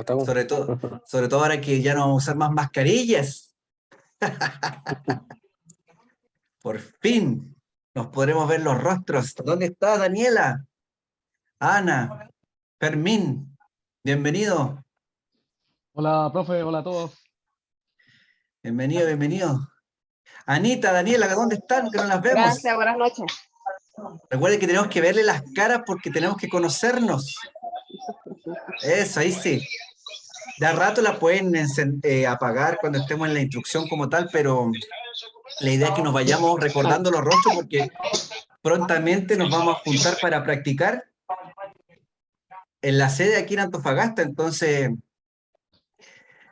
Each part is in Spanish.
Estamos. Sobre todo ahora que ya no vamos a usar más mascarillas. Por fin nos podremos ver los rostros. ¿Dónde está Daniela? Ana, Fermín, bienvenido. Hola, profe, hola a todos. Bienvenido, bienvenido. Anita, Daniela, ¿dónde están? Que no las vemos. Gracias, buenas noches. Recuerden que tenemos que verle las caras porque tenemos que conocernos. Eso, ahí sí. De a rato la pueden apagar cuando estemos en la instrucción como tal, pero la idea es que nos vayamos recordando los rostros porque prontamente nos vamos a juntar para practicar en la sede aquí en Antofagasta. Entonces,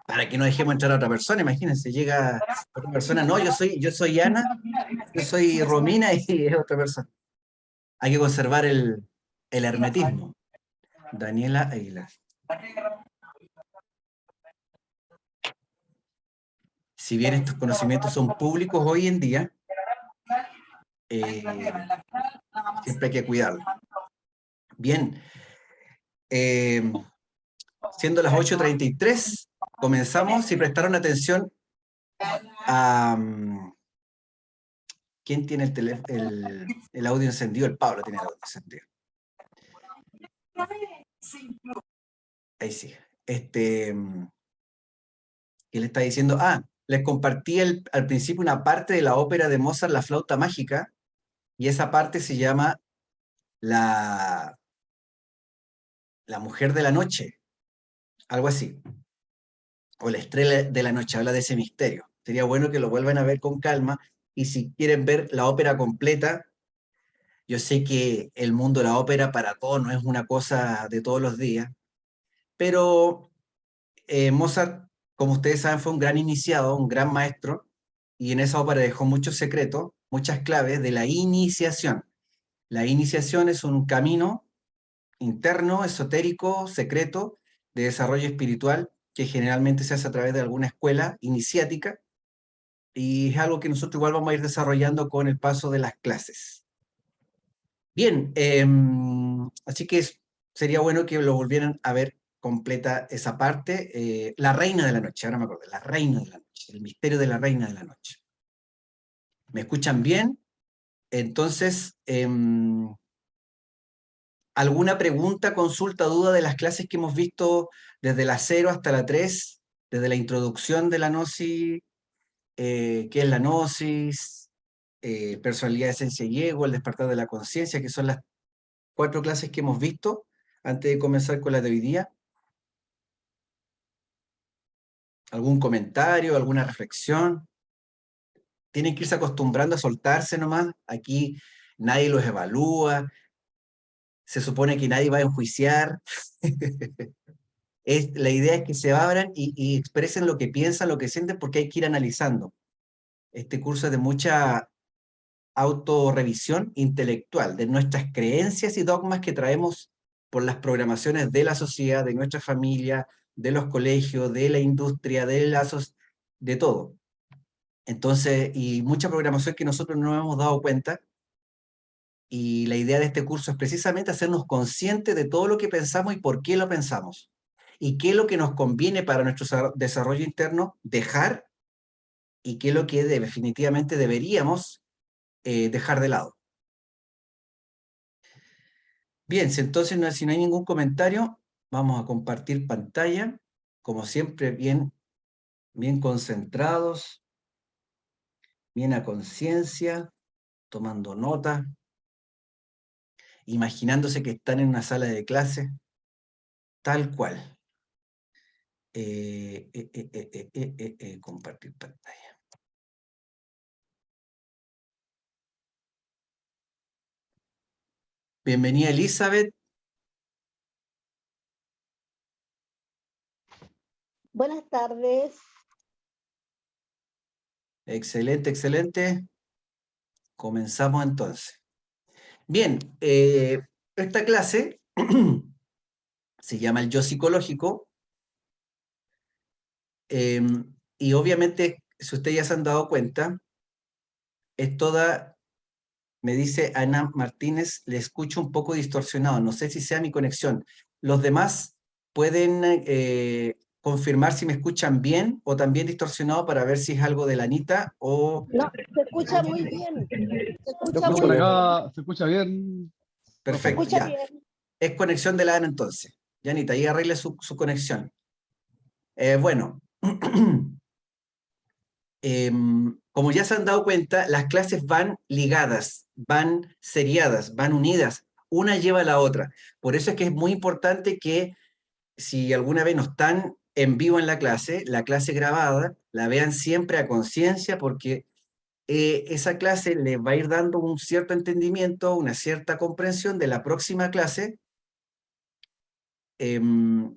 para que no dejemos entrar a otra persona, imagínense, llega otra persona. No, yo soy Ana, yo soy Romina y es otra persona. Hay que conservar el hermetismo. Daniela Aguilar. Si bien estos conocimientos son públicos hoy en día, siempre hay que cuidarlos. Bien, siendo las 8:33, comenzamos. Si prestaron atención a... ¿Quién tiene el audio encendido? El Pablo tiene el audio encendido. Ahí sí. ¿Qué le está diciendo? Les compartí al principio una parte de la ópera de Mozart, La flauta mágica, y esa parte se llama La mujer de la noche, algo así. O la estrella de la noche, habla de ese misterio. Sería bueno que lo vuelvan a ver con calma, y si quieren ver la ópera completa, yo sé que el mundo de la ópera para todos no es una cosa de todos los días, pero Mozart, como ustedes saben, fue un gran iniciado, un gran maestro, y en esa ópera dejó muchos secretos, muchas claves de la iniciación. La iniciación es un camino interno, esotérico, secreto, de desarrollo espiritual, que generalmente se hace a través de alguna escuela iniciática, y es algo que nosotros igual vamos a ir desarrollando con el paso de las clases. Bien, así que sería bueno que lo volvieran a ver completa esa parte. La reina de la noche, ahora me acuerdo, la reina de la noche, el misterio de la reina de la noche. ¿Me escuchan bien? Entonces, ¿alguna pregunta, consulta, duda de las clases que hemos visto desde la 0 hasta la 3, desde la introducción de la gnosis, qué es la gnosis, personalidad, esencia y ego, el despertar de la conciencia, que son las 4 clases que hemos visto antes de comenzar con la de hoy día? ¿Algún comentario, alguna reflexión? Tienen que irse acostumbrando a soltarse nomás. Aquí nadie los evalúa, se supone que nadie va a enjuiciar. La idea es que se abran y expresen lo que piensan, lo que sienten, porque hay que ir analizando. Este curso es de mucha autorrevisión intelectual, de nuestras creencias y dogmas que traemos por las programaciones de la sociedad, de nuestra familia, de los colegios, de la industria, de todo. Entonces, y mucha programación que nosotros no hemos dado cuenta, y la idea de este curso es precisamente hacernos conscientes de todo lo que pensamos y por qué lo pensamos, y qué es lo que nos conviene para nuestro desarrollo interno dejar, y qué es lo que definitivamente deberíamos dejar de lado. Bien, entonces si no hay ningún comentario, vamos a compartir pantalla, como siempre, bien concentrados, bien a conciencia, tomando nota, imaginándose que están en una sala de clase, tal cual. Compartir pantalla. Bienvenida, Elizabeth. Buenas tardes. Excelente, excelente. Comenzamos entonces. Bien, esta clase se llama el yo psicológico, y obviamente, si ustedes ya se han dado cuenta, es toda, me dice Ana Martínez, le escucho un poco distorsionado, no sé si sea mi conexión. Los demás, pueden confirmar si me escuchan bien o también distorsionado para ver si es algo de la Anita o... No, se escucha muy bien. Se escucha No, muy por bien. acá se escucha bien, Se profe. Perfecto, escucha ya. bien. Es conexión de la Ana entonces. Ya, Anita, ahí arregle su conexión. Bueno, como ya se han dado cuenta, las clases van ligadas, van seriadas, van unidas. Una lleva a la otra. Por eso es que es muy importante que si alguna vez no están en vivo en la clase grabada, la vean siempre a conciencia porque esa clase les va a ir dando un cierto entendimiento, una cierta comprensión de la próxima clase em,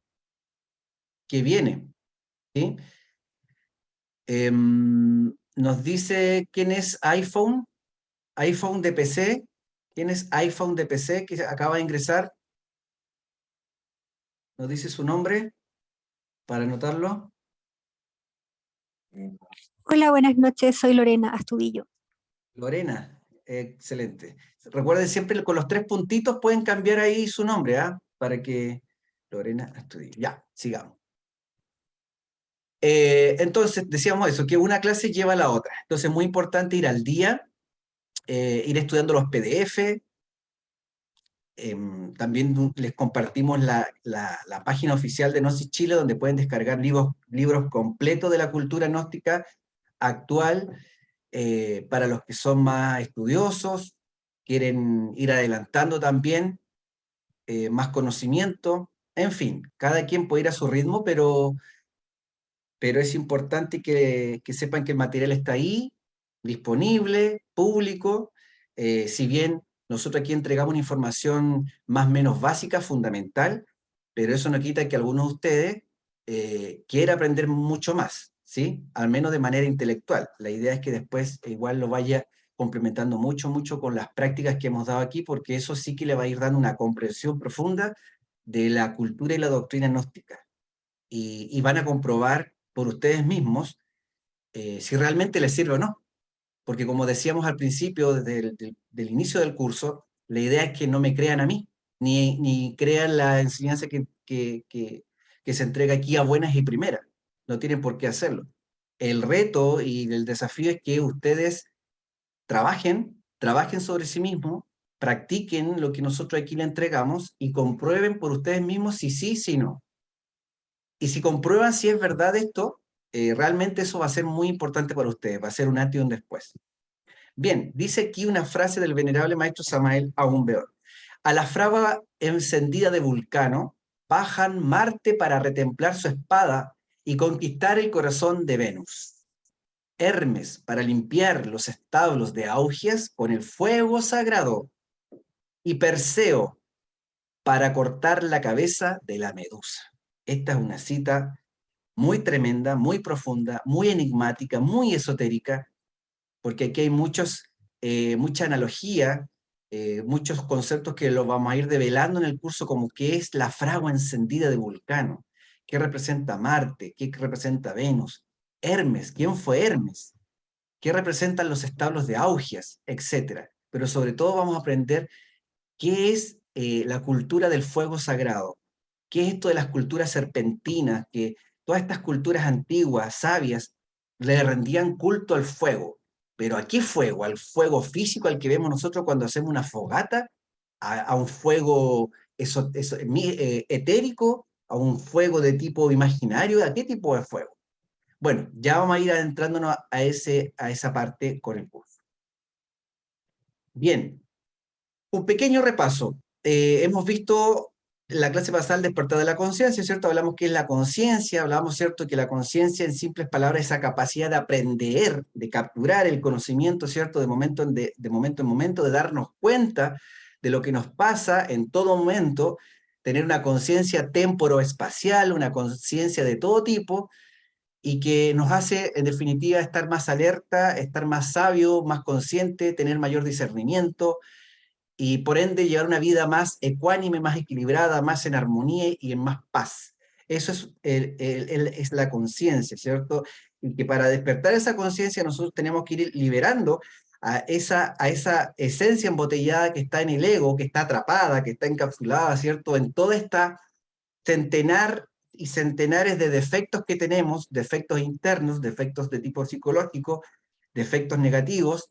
que viene. ¿Sí? Nos dice quién es iPhone de PC. ¿Quién es iPhone de PC que acaba de ingresar? Nos dice su nombre para anotarlo. Hola, buenas noches, soy Lorena Astudillo. Lorena, excelente. Recuerden siempre con los 3 puntitos pueden cambiar ahí su nombre, ¿ah? Para que Lorena estudie. Ya, sigamos. Entonces, decíamos eso, que una clase lleva a la otra. Entonces, es muy importante ir al día, ir estudiando los PDF. También les compartimos la página oficial de Gnosis Chile, donde pueden descargar libros completos de la cultura gnóstica actual, para los que son más estudiosos, quieren ir adelantando también, más conocimiento, en fin, cada quien puede ir a su ritmo, pero es importante que sepan que el material está ahí, disponible, público, si bien nosotros aquí entregamos una información más o menos básica, fundamental, pero eso no quita que algunos de ustedes quiera aprender mucho más, ¿sí? Al menos de manera intelectual. La idea es que después igual lo vaya complementando mucho, mucho con las prácticas que hemos dado aquí, porque eso sí que le va a ir dando una comprensión profunda de la cultura y la doctrina gnóstica. Y van a comprobar por ustedes mismos si realmente les sirve o no. Porque como decíamos al principio, desde del inicio del curso, la idea es que no me crean a mí, ni crean la enseñanza que se entrega aquí a buenas y primeras. No tienen por qué hacerlo. El reto y el desafío es que ustedes trabajen sobre sí mismos, practiquen lo que nosotros aquí le entregamos y comprueben por ustedes mismos si sí, si no. Y si comprueban si es verdad esto, realmente eso va a ser muy importante para ustedes, va a ser un antes y un después. Bien, dice aquí una frase del venerable maestro Samael Aún Weor. A la fragua encendida de Vulcano, bajan Marte para retemplar su espada y conquistar el corazón de Venus. Hermes para limpiar los establos de Augias con el fuego sagrado. Y Perseo para cortar la cabeza de la Medusa. Esta es una cita muy tremenda, muy profunda, muy enigmática, muy esotérica, porque aquí hay mucha analogía, muchos conceptos que los vamos a ir develando en el curso, como qué es la fragua encendida de Vulcano, qué representa Marte, qué representa Venus, Hermes, quién fue Hermes, qué representan los establos de Augias, etcétera. Pero sobre todo vamos a aprender qué es la cultura del fuego sagrado, qué es esto de las culturas serpentinas, que todas estas culturas antiguas, sabias, le rendían culto al fuego. Pero ¿a qué fuego? ¿Al fuego físico al que vemos nosotros cuando hacemos una fogata? ¿A un fuego etérico? ¿A un fuego de tipo imaginario? ¿A qué tipo de fuego? Bueno, ya vamos a ir adentrándonos a esa parte con el curso. Bien, un pequeño repaso. Hemos visto la clase pasada el despertar de la conciencia, ¿cierto? Hablamos que es la conciencia, hablamos, ¿cierto? Que la conciencia, en simples palabras, esa capacidad de aprender, de capturar el conocimiento, ¿cierto? De momento en momento, de darnos cuenta de lo que nos pasa en todo momento, tener una conciencia temporoespacial, una conciencia de todo tipo, y que nos hace, en definitiva, estar más alerta, estar más sabio, más consciente, tener mayor discernimiento, y por ende llevar una vida más ecuánime, más equilibrada, más en armonía y en más paz. Eso es, es la conciencia, ¿cierto? Y que para despertar esa conciencia nosotros tenemos que ir liberando a esa esencia embotellada que está en el ego, que está atrapada, que está encapsulada, ¿cierto? En toda esta centenar y centenares de defectos que tenemos, defectos internos, defectos de tipo psicológico, defectos negativos,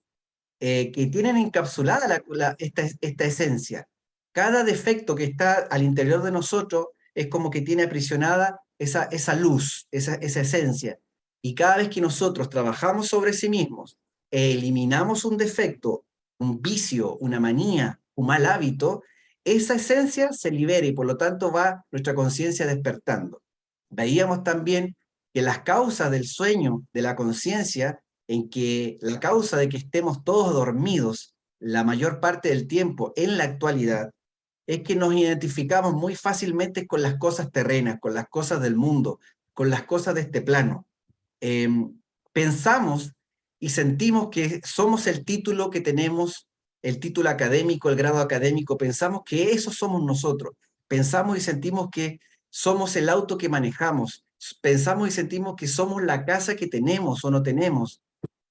que tienen encapsulada esta esencia. Cada defecto que está al interior de nosotros es como que tiene aprisionada esa luz, esa esencia. Y cada vez que nosotros trabajamos sobre sí mismos, e eliminamos un defecto, un vicio, una manía, un mal hábito, esa esencia se libera y por lo tanto va nuestra conciencia despertando. Veíamos también que las causas del sueño, de la conciencia, en que la causa de que estemos todos dormidos la mayor parte del tiempo en la actualidad, es que nos identificamos muy fácilmente con las cosas terrenas, con las cosas del mundo, con las cosas de este plano. Pensamos y sentimos que somos el título que tenemos, el título académico, el grado académico, pensamos que eso somos nosotros. Pensamos y sentimos que somos el auto que manejamos. Pensamos y sentimos que somos la casa que tenemos o no tenemos.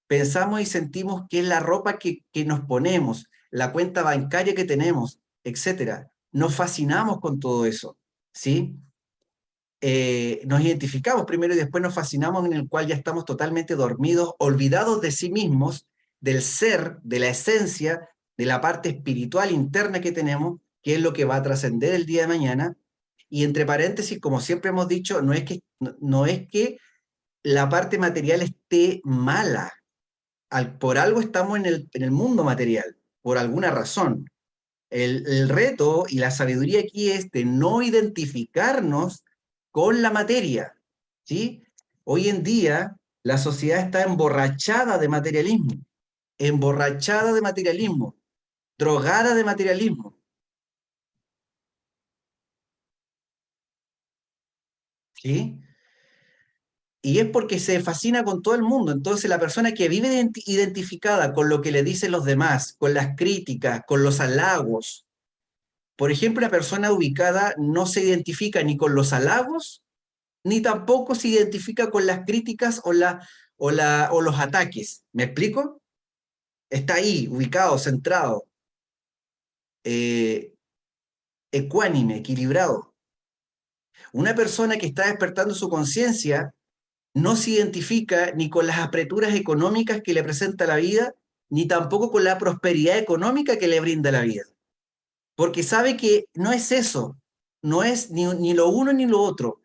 Pensamos y sentimos que es la ropa que nos ponemos, la cuenta bancaria que tenemos, etc. Nos fascinamos con todo eso, ¿sí? Nos identificamos primero y después nos fascinamos, en el cual ya estamos totalmente dormidos, olvidados de sí mismos, del ser, de la esencia, de la parte espiritual interna que tenemos, que es lo que va a trascender el día de mañana. Y entre paréntesis, como siempre hemos dicho, no es que la parte material esté mala. Por algo estamos en el mundo material, por alguna razón. El reto y la sabiduría aquí es de no identificarnos con la materia, ¿sí? Hoy en día la sociedad está emborrachada de materialismo, drogada de materialismo, ¿sí? Y es porque se fascina con todo el mundo. Entonces la persona que vive identificada con lo que le dicen los demás, con las críticas, con los halagos. Por ejemplo, una persona ubicada no se identifica ni con los halagos, ni tampoco se identifica con las críticas o los ataques. ¿Me explico? Está ahí, ubicado, centrado, ecuánime, equilibrado. Una persona que está despertando su conciencia no se identifica ni con las apreturas económicas que le presenta la vida, ni tampoco con la prosperidad económica que le brinda la vida. Porque sabe que no es eso, no es ni lo uno ni lo otro.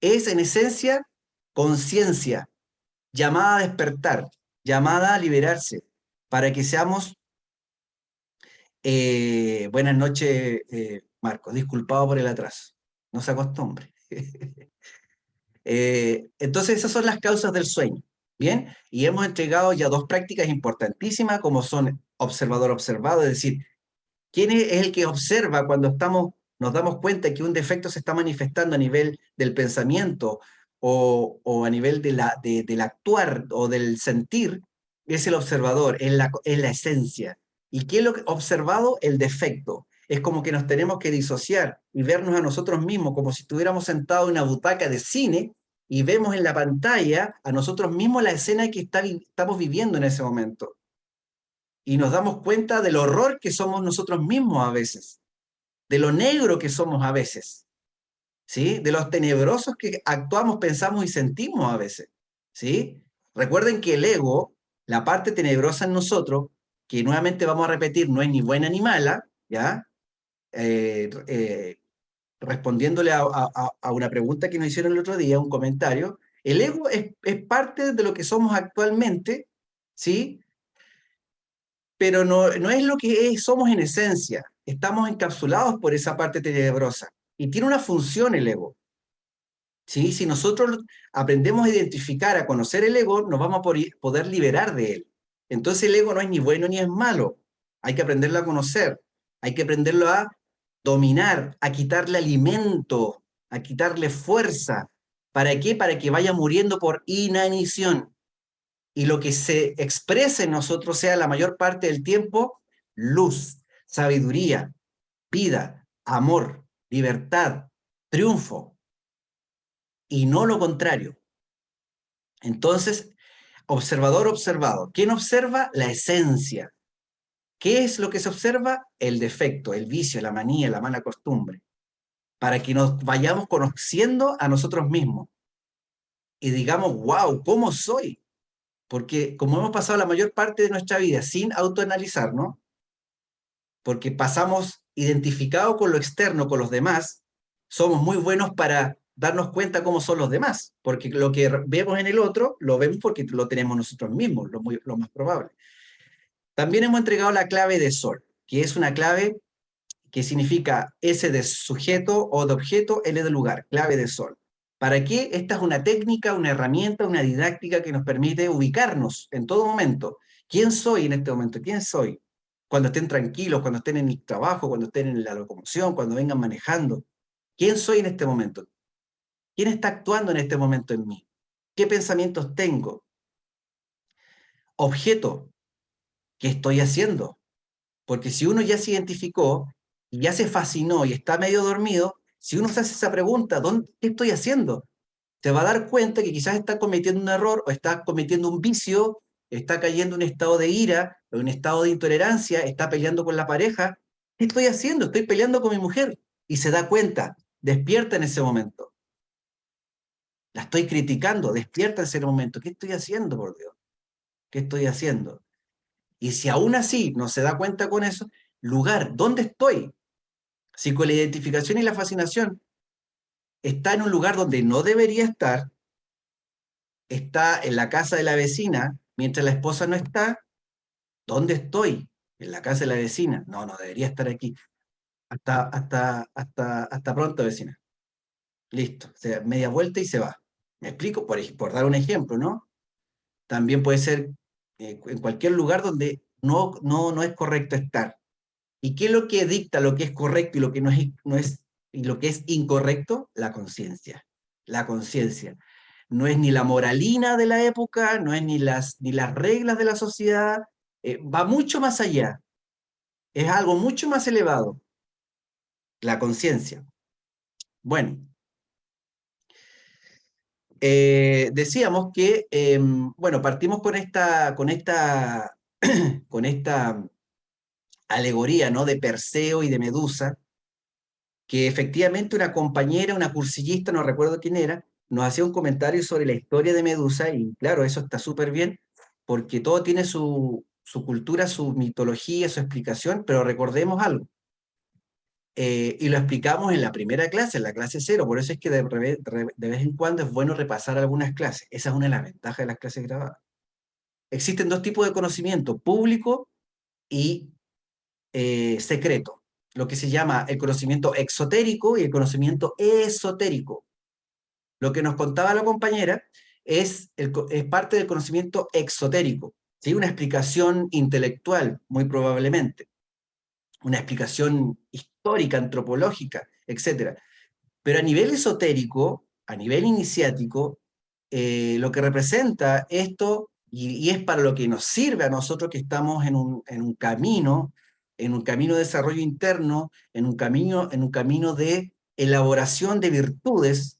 Es en esencia conciencia, llamada a despertar, llamada a liberarse, para que seamos... buenas noches, Marcos, disculpado por el atraso, no se acostumbre. Entonces esas son las causas del sueño, ¿bien? Y hemos entregado ya dos prácticas importantísimas, como son observador-observado, es decir, ¿quién es el que observa cuando nos damos cuenta que un defecto se está manifestando a nivel del pensamiento o a nivel del actuar o del sentir? Es el observador, es la esencia. ¿Y qué es lo que observado? El defecto. Es como que nos tenemos que disociar y vernos a nosotros mismos como si estuviéramos sentados en una butaca de cine y vemos en la pantalla a nosotros mismos la escena que estamos viviendo en ese momento. Y nos damos cuenta del horror que somos nosotros mismos a veces, de lo negro que somos a veces, ¿sí? De los tenebrosos que actuamos, pensamos y sentimos a veces, ¿sí? Recuerden que el ego, la parte tenebrosa en nosotros, que nuevamente vamos a repetir, no es ni buena ni mala, ¿ya? Respondiéndole a una pregunta que nos hicieron el otro día, un comentario, el ego es parte de lo que somos actualmente, ¿sí? Pero no es lo que somos en esencia. Estamos encapsulados por esa parte tenebrosa. Y tiene una función el ego. ¿Sí? Si nosotros aprendemos a identificar, a conocer el ego, nos vamos a poder liberar de él. Entonces el ego no es ni bueno ni es malo. Hay que aprenderlo a conocer. Hay que aprenderlo a dominar, a quitarle alimento, a quitarle fuerza. ¿Para qué? Para que vaya muriendo por inanición. Y lo que se exprese en nosotros sea la mayor parte del tiempo luz, sabiduría, vida, amor, libertad, triunfo, y no lo contrario. Entonces, observador observado. ¿Quién observa? La esencia. ¿Qué es lo que se observa? El defecto, el vicio, la manía, la mala costumbre. para que nos vayamos conociendo a nosotros mismos y digamos, wow, ¿cómo soy? Porque como hemos pasado la mayor parte de nuestra vida sin autoanalizarnos, porque pasamos identificados con lo externo, con los demás, somos muy buenos para darnos cuenta cómo son los demás, porque lo que vemos en el otro, lo vemos porque lo tenemos nosotros mismos, lo más probable. También hemos entregado la clave de Sol, que es una clave que significa S de sujeto o de objeto, L de lugar, clave de Sol. ¿Para qué? Esta es una técnica, una herramienta, una didáctica que nos permite ubicarnos en todo momento. ¿Quién soy en este momento? ¿Quién soy? Cuando estén tranquilos, cuando estén en el trabajo, cuando estén en la locomoción, cuando vengan manejando. ¿Quién soy en este momento? ¿Quién está actuando en este momento en mí? ¿Qué pensamientos tengo? Objeto, ¿qué estoy haciendo? Porque si uno ya se identificó y ya se fascinó y está medio dormido, si uno se hace esa pregunta, ¿qué estoy haciendo? Te va a dar cuenta que quizás está cometiendo un error o está cometiendo un vicio, está cayendo en un estado de ira, o en un estado de intolerancia, está peleando con la pareja. ¿Qué estoy haciendo? Estoy peleando con mi mujer. Y se da cuenta, despierta en ese momento. La estoy criticando, despierta en ese momento. ¿Qué estoy haciendo, por Dios? ¿Qué estoy haciendo? Y si aún así no se da cuenta con eso, lugar, ¿dónde estoy? Si con la identificación y la fascinación está en un lugar donde no debería estar, está en la casa de la vecina, mientras la esposa no está, ¿dónde estoy? En la casa de la vecina. No, no debería estar aquí. Hasta pronto, vecina. Listo. O sea, media vuelta y se va. ¿Me explico? Por dar un ejemplo, ¿no? También puede ser en cualquier lugar donde no es correcto estar. ¿Y qué es lo que dicta lo que es correcto y lo que no es y lo que es incorrecto? La conciencia. La conciencia. No es ni la moralina de la época, no es ni las reglas de la sociedad, va mucho más allá. Es algo mucho más elevado, la conciencia. Bueno, decíamos que, bueno, partimos con esta alegoría, ¿no? De Perseo y de Medusa, que efectivamente una compañera, una cursillista, no recuerdo quién era, nos hacía un comentario sobre la historia de Medusa, y claro, eso está súper bien, porque todo tiene su cultura, su mitología, su explicación, pero recordemos algo, y lo explicamos en la primera clase, en la clase 0, por eso es que de vez en cuando es bueno repasar algunas clases. Esa es una de las ventajas de las clases grabadas. Existen dos tipos de conocimiento, público y secreto, lo que se llama el conocimiento exotérico y el conocimiento esotérico. Lo que nos contaba la compañera es parte del conocimiento exotérico, ¿sí? Una explicación intelectual, muy probablemente, una explicación histórica, antropológica, etc. Pero a nivel esotérico, a nivel iniciático, lo que representa esto, y es para lo que nos sirve a nosotros que estamos en un camino de desarrollo interno, en un camino de elaboración de virtudes,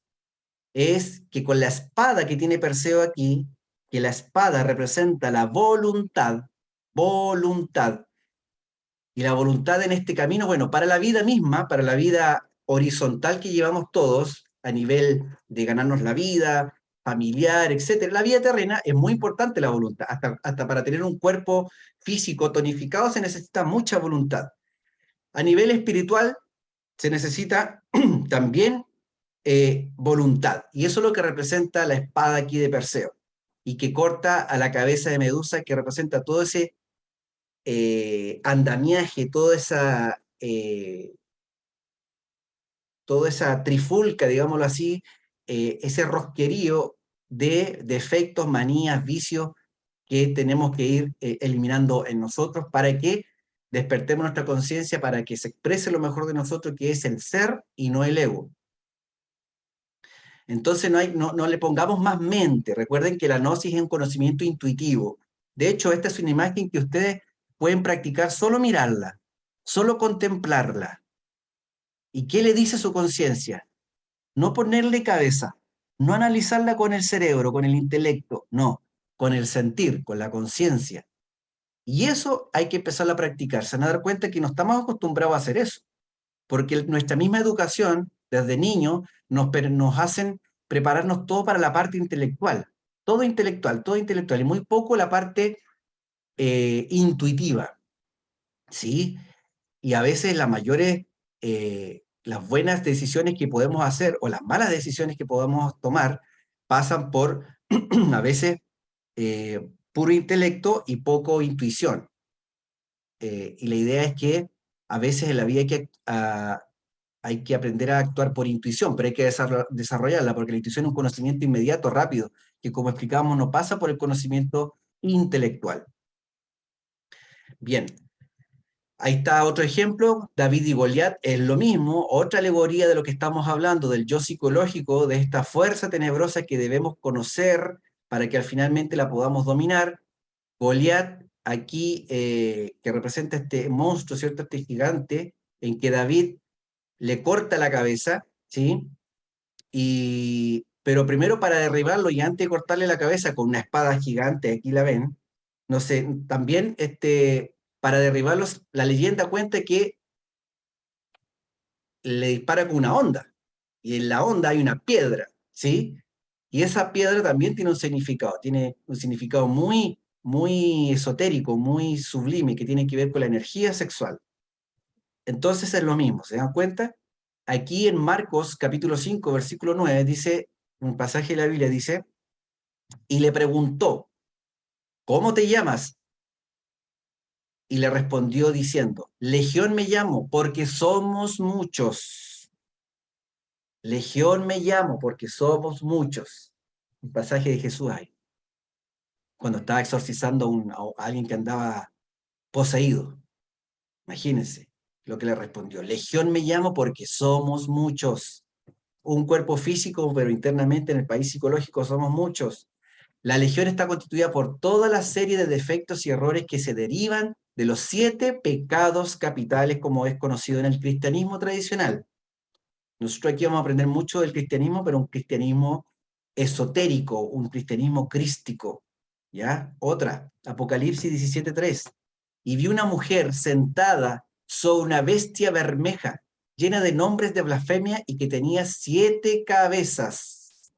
es que con la espada que tiene Perseo aquí, que la espada representa la voluntad, y la voluntad en este camino, bueno, para la vida misma, para la vida horizontal que llevamos todos, a nivel de ganarnos la vida, familiar, etc. La vida terrena es muy importante la voluntad. Hasta para tener un cuerpo físico tonificado se necesita mucha voluntad. A nivel espiritual se necesita también voluntad. Y eso es lo que representa la espada aquí de Perseo. Y que corta a la cabeza de Medusa, que representa todo ese andamiaje, toda esa trifulca, digámoslo así, ese rosquerío de defectos, manías, vicios que tenemos que ir eliminando en nosotros para que despertemos nuestra conciencia, para que se exprese lo mejor de nosotros, que es el ser y no el ego. Entonces no le pongamos más mente. Recuerden que la gnosis es un conocimiento intuitivo. De hecho, esta es una imagen que ustedes pueden practicar solo mirarla, solo contemplarla. ¿Y qué le dice su conciencia? No ponerle cabeza, no analizarla con el cerebro, con el intelecto, no, con el sentir, con la conciencia. Y eso hay que empezar a practicar. Se van a dar cuenta que no estamos acostumbrados a hacer eso, porque nuestra misma educación, desde niños, nos hacen prepararnos todo para la parte intelectual. Todo intelectual, y muy poco la parte intuitiva, ¿sí? Y a veces las buenas decisiones que podemos hacer o las malas decisiones que podemos tomar pasan por, a veces, puro intelecto y poco intuición. Y la idea es que a veces en la vida hay que aprender a actuar por intuición, pero hay que desarrollarla, porque la intuición es un conocimiento inmediato, rápido, que como explicábamos no pasa por el conocimiento intelectual. Bien, ahí está otro ejemplo, David y Goliat es lo mismo, otra alegoría de lo que estamos hablando, del yo psicológico, de esta fuerza tenebrosa que debemos conocer para que finalmente la podamos dominar. Goliat, aquí, que representa este monstruo, ¿cierto? Este gigante, en que David le corta la cabeza, ¿sí? Pero primero para derribarlo y antes de cortarle la cabeza con una espada gigante, aquí la ven, no sé, también para derribarlos, la leyenda cuenta que le dispara con una onda, y en la onda hay una piedra, ¿sí? Y esa piedra también tiene un significado muy, muy esotérico, muy sublime, que tiene que ver con la energía sexual. Entonces es lo mismo, ¿se dan cuenta? Aquí en Marcos capítulo 5, versículo 9, dice, un pasaje de la Biblia dice, y le preguntó, ¿cómo te llamas? Y le respondió diciendo, Legión me llamo, porque somos muchos. Legión me llamo, porque somos muchos. Un pasaje de Jesús ahí, cuando estaba exorcizando a alguien que andaba poseído. Imagínense lo que le respondió. Legión me llamo porque somos muchos. Un cuerpo físico, pero internamente en el país psicológico somos muchos. La legión está constituida por toda la serie de defectos y errores que se derivan de los 7 pecados capitales, como es conocido en el cristianismo tradicional. Nosotros aquí vamos a aprender mucho del cristianismo, pero un cristianismo esotérico, un cristianismo crístico. ¿Ya? Otra, Apocalipsis 17:3. Y vi una mujer sentada sobre una bestia bermeja, llena de nombres de blasfemia y que tenía 7 cabezas.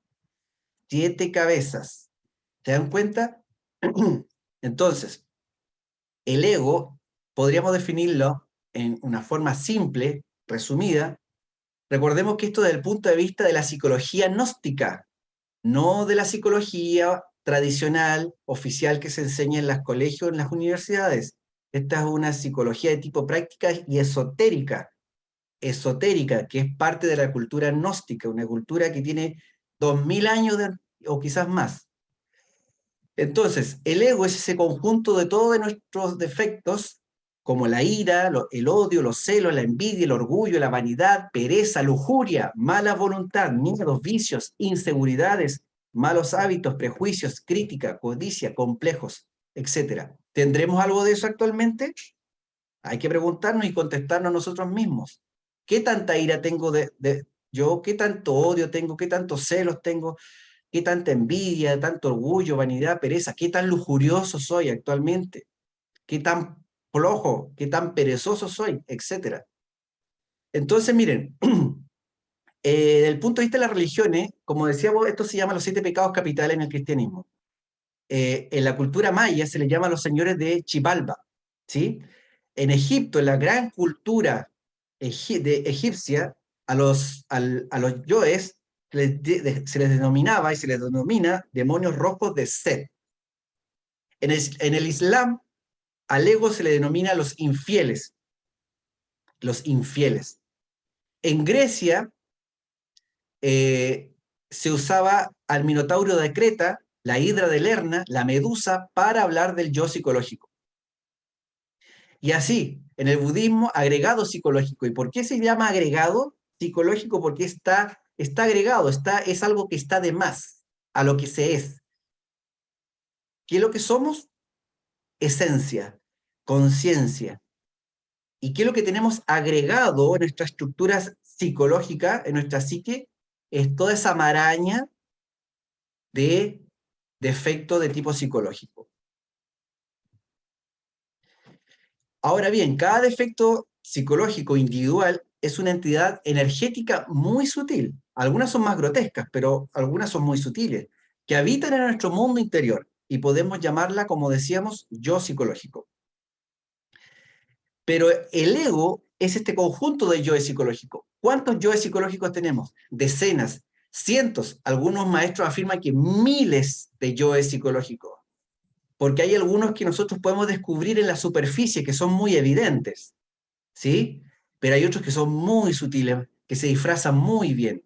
7 cabezas. ¿Se dan cuenta? Entonces, el ego podríamos definirlo en una forma simple, resumida. Recordemos que esto desde el punto de vista de la psicología gnóstica, no de la psicología tradicional, oficial que se enseña en los colegios, en las universidades. Esta es una psicología de tipo práctica y esotérica, que es parte de la cultura gnóstica, una cultura que tiene 2000 años o quizás más. Entonces, el ego es ese conjunto de todos nuestros defectos, como la ira, el odio, los celos, la envidia, el orgullo, la vanidad, pereza, lujuria, mala voluntad, miedos, vicios, inseguridades, malos hábitos, prejuicios, crítica, codicia, complejos, etc. ¿Tendremos algo de eso actualmente? Hay que preguntarnos y contestarnos nosotros mismos. ¿Qué tanta ira tengo yo? ¿Qué tanto odio tengo? ¿Qué tantos celos tengo? ¿Qué tanta envidia, tanto orgullo, vanidad, pereza? ¿Qué tan lujurioso soy actualmente? ¿Qué tan flojo, qué tan perezoso soy? Etcétera. Entonces, miren, desde el punto de vista de las religiones, como decíamos, esto se llama los 7 pecados capitales en el cristianismo. En la cultura maya se les llama los señores de Xibalba, ¿sí? En Egipto, en la gran cultura egipcia, a los yoes se les denominaba y se les denomina demonios rojos de Set. En el Islam, al ego se le denomina los infieles. Los infieles. En Grecia se usaba al minotauro de Creta, la hidra de Lerna, la medusa, para hablar del yo psicológico. Y así, en el budismo, agregado psicológico. ¿Y por qué se llama agregado psicológico? Porque está agregado, es algo que está de más a lo que se es. ¿Qué es lo que somos? Esencia, conciencia. ¿Y qué es lo que tenemos agregado en nuestras estructuras psicológicas, en nuestra psique? Es toda esa maraña de defecto de tipo psicológico. Ahora bien, cada defecto psicológico individual es una entidad energética muy sutil. Algunas son más grotescas, pero algunas son muy sutiles, que habitan en nuestro mundo interior y podemos llamarla, como decíamos, yo psicológico. Pero el ego es este conjunto de yoes psicológicos. ¿Cuántos yoes psicológicos tenemos? Decenas, cientos. Algunos maestros afirman que miles de yoes psicológicos, porque hay algunos que nosotros podemos descubrir en la superficie, que son muy evidentes, ¿sí? Pero hay otros que son muy sutiles, que se disfrazan muy bien.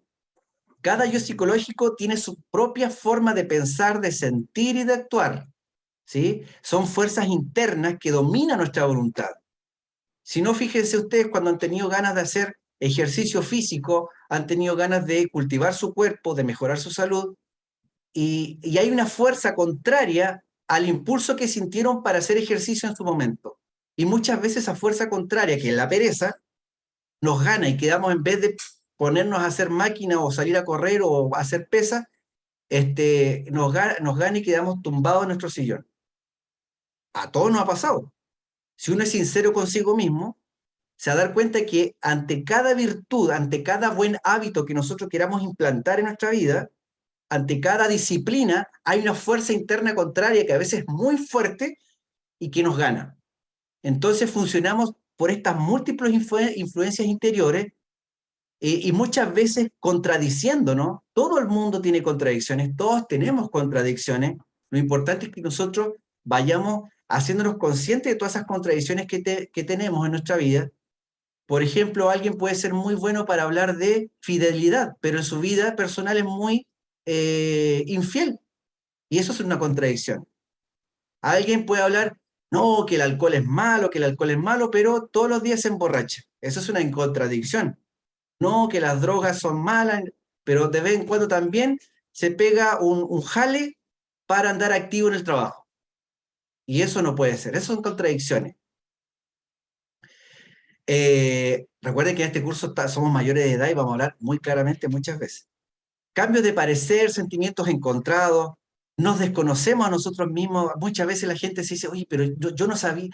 Cada yo psicológico tiene su propia forma de pensar, de sentir y de actuar, ¿sí? Son fuerzas internas que dominan nuestra voluntad. Si no, fíjense ustedes cuando han tenido ganas de hacer ejercicio físico, han tenido ganas de cultivar su cuerpo, de mejorar su salud, y hay una fuerza contraria al impulso que sintieron para hacer ejercicio en su momento. Y muchas veces esa fuerza contraria, que es la pereza, nos gana y quedamos, en vez de ponernos a hacer máquina o salir a correr o hacer pesas, nos gana y quedamos tumbados en nuestro sillón. A todos nos ha pasado. Si uno es sincero consigo mismo, se va a dar cuenta que ante cada virtud, ante cada buen hábito que nosotros queramos implantar en nuestra vida, ante cada disciplina, hay una fuerza interna contraria que a veces es muy fuerte y que nos gana. Entonces funcionamos por estas múltiples influencias interiores y muchas veces contradiciéndonos. Todo el mundo tiene contradicciones, todos tenemos contradicciones. Lo importante es que nosotros vayamos haciéndonos conscientes de todas esas contradicciones que tenemos en nuestra vida. Por ejemplo, alguien puede ser muy bueno para hablar de fidelidad, pero en su vida personal es muy infiel. Y eso es una contradicción. Alguien puede hablar, no, que el alcohol es malo, pero todos los días se emborracha. Eso es una contradicción. No, que las drogas son malas, pero de vez en cuando también se pega un jale para andar activo en el trabajo. Y eso no puede ser, eso son contradicciones. Recuerden que en este curso somos mayores de edad y vamos a hablar muy claramente muchas veces. Cambios de parecer, sentimientos encontrados, nos desconocemos a nosotros mismos. Muchas veces la gente se dice, oye, pero yo no sabía,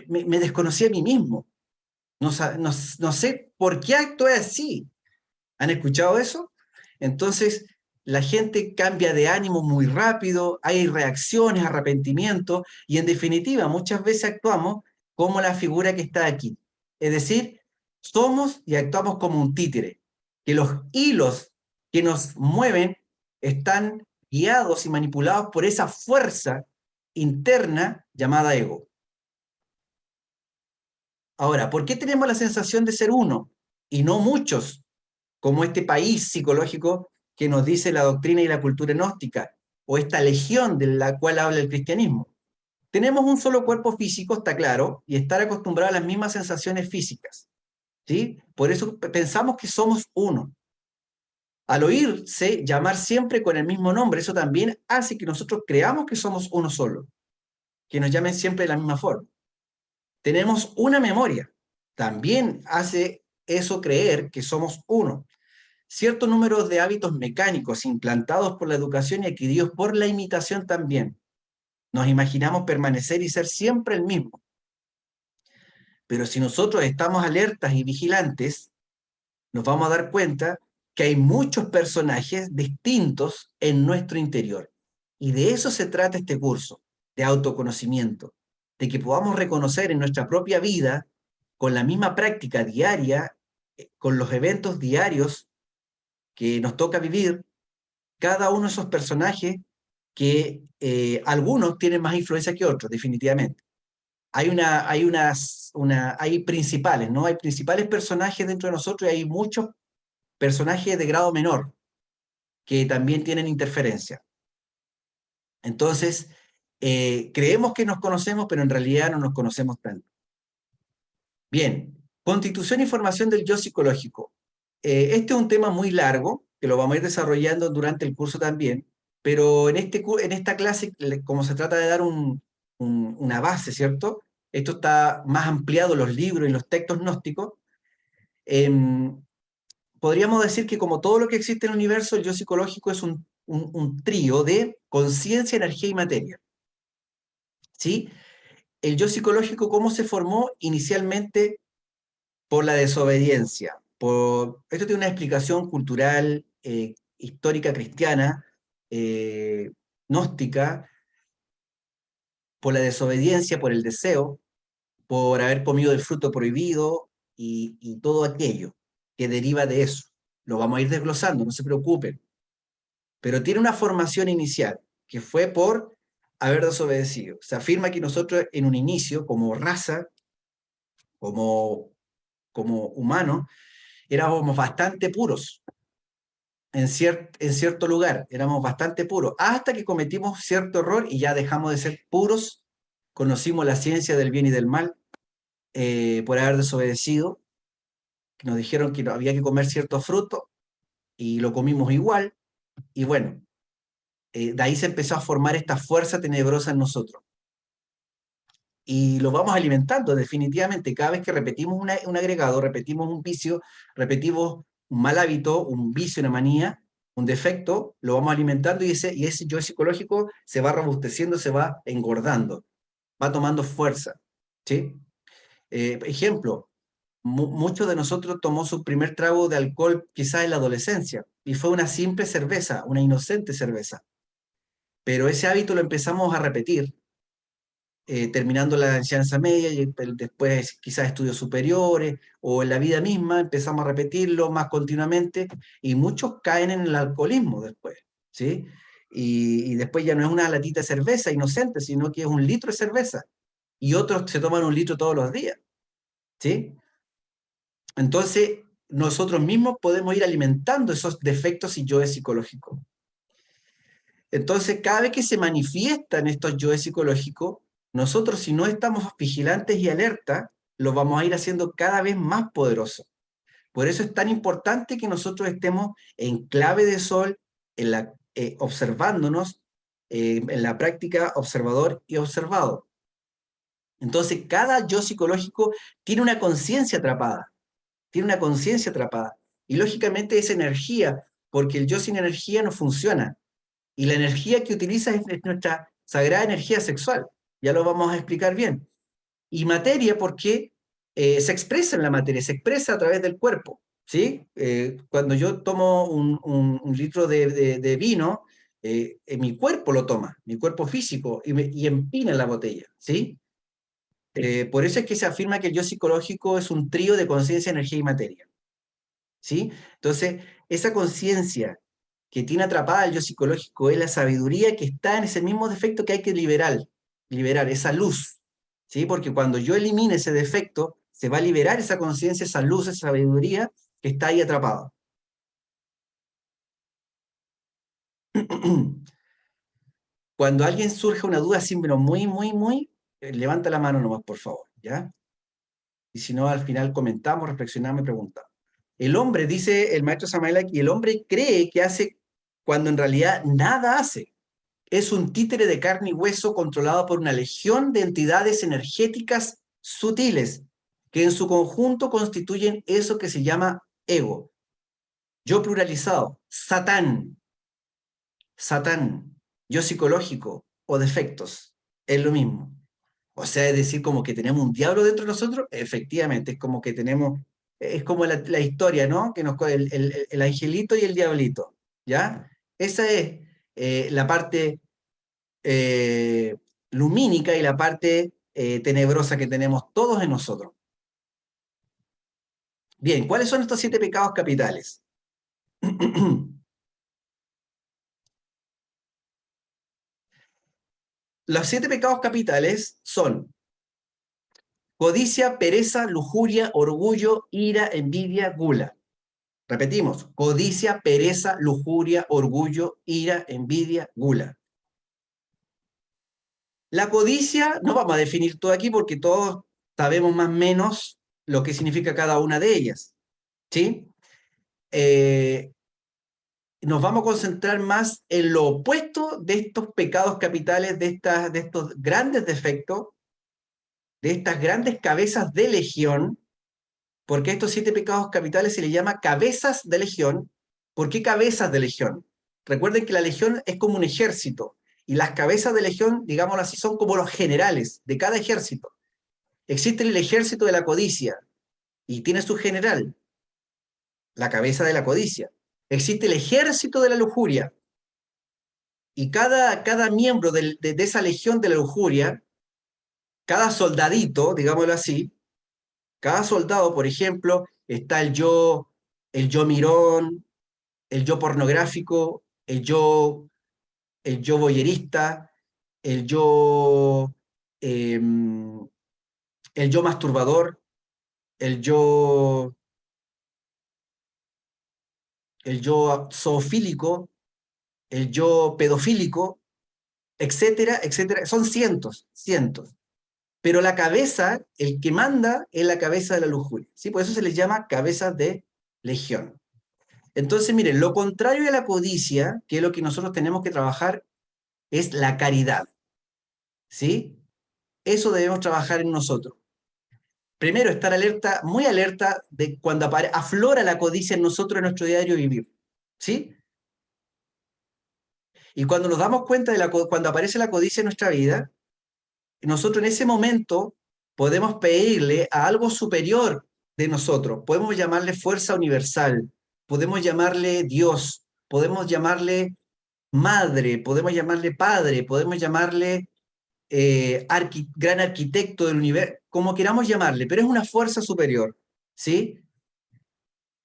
me desconocí a mí mismo. No sé por qué actué así. ¿Han escuchado eso? Entonces, la gente cambia de ánimo muy rápido, hay reacciones, arrepentimiento, y en definitiva, muchas veces actuamos como la figura que está aquí. Es decir, somos y actuamos como un títere, que los hilos que nos mueven están guiados y manipulados por esa fuerza interna llamada ego. Ahora, ¿por qué tenemos la sensación de ser uno y no muchos, como este país psicológico que nos dice la doctrina y la cultura gnóstica, o esta legión de la cual habla el cristianismo? Tenemos un solo cuerpo físico, está claro, y estar acostumbrados a las mismas sensaciones físicas, ¿sí? Por eso pensamos que somos uno. Al oírse llamar siempre con el mismo nombre, eso también hace que nosotros creamos que somos uno solo, que nos llamen siempre de la misma forma. Tenemos una memoria, también hace eso creer que somos uno. Ciertos números de hábitos mecánicos implantados por la educación y adquiridos por la imitación también. Nos imaginamos permanecer y ser siempre el mismo. Pero si nosotros estamos alertas y vigilantes, nos vamos a dar cuenta que hay muchos personajes distintos en nuestro interior. Y de eso se trata este curso, de autoconocimiento, de que podamos reconocer en nuestra propia vida, con la misma práctica diaria, con los eventos diarios que nos toca vivir, cada uno de esos personajes que algunos tienen más influencia que otros, definitivamente. Hay principales, ¿no? Hay principales personajes dentro de nosotros y hay muchos personajes de grado menor que también tienen interferencia. Entonces, creemos que nos conocemos, pero en realidad no nos conocemos tanto. Bien, constitución y formación del yo psicológico. Este es un tema muy largo, que lo vamos a ir desarrollando durante el curso también, pero en esta clase, como se trata de dar una base, ¿cierto? Esto está más ampliado, los libros y los textos gnósticos. Podríamos decir que como todo lo que existe en el universo, el yo psicológico es un trío de conciencia, energía y materia. ¿Sí? El yo psicológico, ¿cómo se formó? Inicialmente por la desobediencia. Esto tiene una explicación cultural, histórica, cristiana, gnóstica, por la desobediencia, por el deseo, por haber comido del fruto prohibido y todo aquello que deriva de eso. Lo vamos a ir desglosando, no se preocupen. Pero tiene una formación inicial, que fue por haber desobedecido. Se afirma que nosotros en un inicio, como raza, como humanos, éramos bastante puros. En cierto lugar, éramos bastante puros, hasta que cometimos cierto error y ya dejamos de ser puros, conocimos la ciencia del bien y del mal, por haber desobedecido, nos dijeron que no había que comer cierto fruto, y lo comimos igual, y bueno, de ahí se empezó a formar esta fuerza tenebrosa en nosotros. Y lo vamos alimentando definitivamente. Cada vez que repetimos un agregado, repetimos un vicio, repetimos un mal hábito, un vicio, una manía, un defecto, lo vamos alimentando y ese yo psicológico se va robusteciendo, se va engordando, va tomando fuerza. ¿Sí? Ejemplo, muchos de nosotros tomó su primer trago de alcohol quizás en la adolescencia y fue una simple cerveza, una inocente cerveza. Pero ese hábito lo empezamos a repetir, terminando la enseñanza media y después quizás estudios superiores o en la vida misma empezamos a repetirlo más continuamente y muchos caen en el alcoholismo después, ¿sí? Y después ya no es una latita de cerveza inocente, sino que es un litro de cerveza y otros se toman un litro todos los días, ¿sí? Entonces nosotros mismos podemos ir alimentando esos defectos y yoes psicológicos. Entonces, cada vez que se manifiestan estos yoes psicológicos, nosotros, si no estamos vigilantes y alerta, los vamos a ir haciendo cada vez más poderosos. Por eso es tan importante que nosotros estemos en clave de sol, observándonos, en la práctica observador y observado. Entonces, cada yo psicológico tiene una conciencia atrapada, tiene una conciencia atrapada. Y lógicamente es energía, porque el yo sin energía no funciona. Y la energía que utiliza es nuestra sagrada energía sexual. Ya lo vamos a explicar bien. Y materia porque se expresa en la materia, se expresa a través del cuerpo. ¿Sí? Cuando yo tomo un litro de vino, mi cuerpo lo toma, mi cuerpo físico, y empina la botella. ¿Sí? Por eso es que se afirma que el yo psicológico es un trío de conciencia, energía y materia. ¿Sí? Entonces, esa conciencia que tiene atrapada el yo psicológico es la sabiduría que está en ese mismo defecto que hay que liberar esa luz, ¿sí? Porque cuando yo elimine ese defecto, se va a liberar esa conciencia, esa luz, esa sabiduría que está ahí atrapada. Cuando alguien surge una duda así, pero muy, levanta la mano nomás, por favor, ¿ya? Y si no, al final comentamos, reflexionamos y preguntamos. El hombre, dice el maestro Samael aquí, el hombre cree que hace cuando en realidad nada hace. Es un títere de carne y hueso controlado por una legión de entidades energéticas sutiles que en su conjunto constituyen eso que se llama ego. Yo pluralizado, Satán, yo psicológico o defectos, es lo mismo. O sea, es decir, como que tenemos un diablo dentro de nosotros, efectivamente, es como que tenemos, es como la historia, ¿no? Que el angelito y el diablito, ¿ya? Esa es la parte lumínica y la parte tenebrosa que tenemos todos en nosotros. Bien, ¿cuáles son estos 7 pecados capitales? Los 7 pecados capitales son codicia, pereza, lujuria, orgullo, ira, envidia, gula. Repetimos, codicia, pereza, lujuria, orgullo, ira, envidia, gula. La codicia, no vamos a definir todo aquí porque todos sabemos más o menos lo que significa cada una de ellas. ¿Sí? Nos vamos a concentrar más en lo opuesto de estos pecados capitales, de estos grandes defectos, de estas grandes cabezas de legión, porque a estos 7 pecados capitales se les llama cabezas de legión. ¿Por qué cabezas de legión? Recuerden que la legión es como un ejército, y las cabezas de legión, digámoslo así, son como los generales de cada ejército. Existe el ejército de la codicia, y tiene su general. la cabeza de la codicia. Existe el ejército de la lujuria. Y cada miembro de esa legión de la lujuria, cada soldadito, digámoslo así, cada soldado, por ejemplo, está el yo mirón, el yo pornográfico, el yo voyerista, el yo, em, el yo masturbador, el yo, el yo zoofílico, el yo pedofílico, etcétera, etcétera. Son cientos, cientos. Pero la cabeza, el que manda, es la cabeza de la lujuria. ¿Sí? Por eso se les llama cabezas de legión. Entonces, miren, lo contrario de la codicia, que es lo que nosotros tenemos que trabajar, es la caridad. ¿Sí? Eso debemos trabajar en nosotros. Primero, estar alerta, muy alerta de cuando aflora la codicia en nosotros en nuestro diario vivir. ¿Sí? Y cuando nos damos cuenta cuando aparece la codicia en nuestra vida, nosotros en ese momento podemos pedirle a algo superior de nosotros. Podemos llamarle fuerza universal, podemos llamarle Dios, podemos llamarle madre, podemos llamarle padre, podemos llamarle gran arquitecto del universo, como queramos llamarle, pero es una fuerza superior, ¿sí?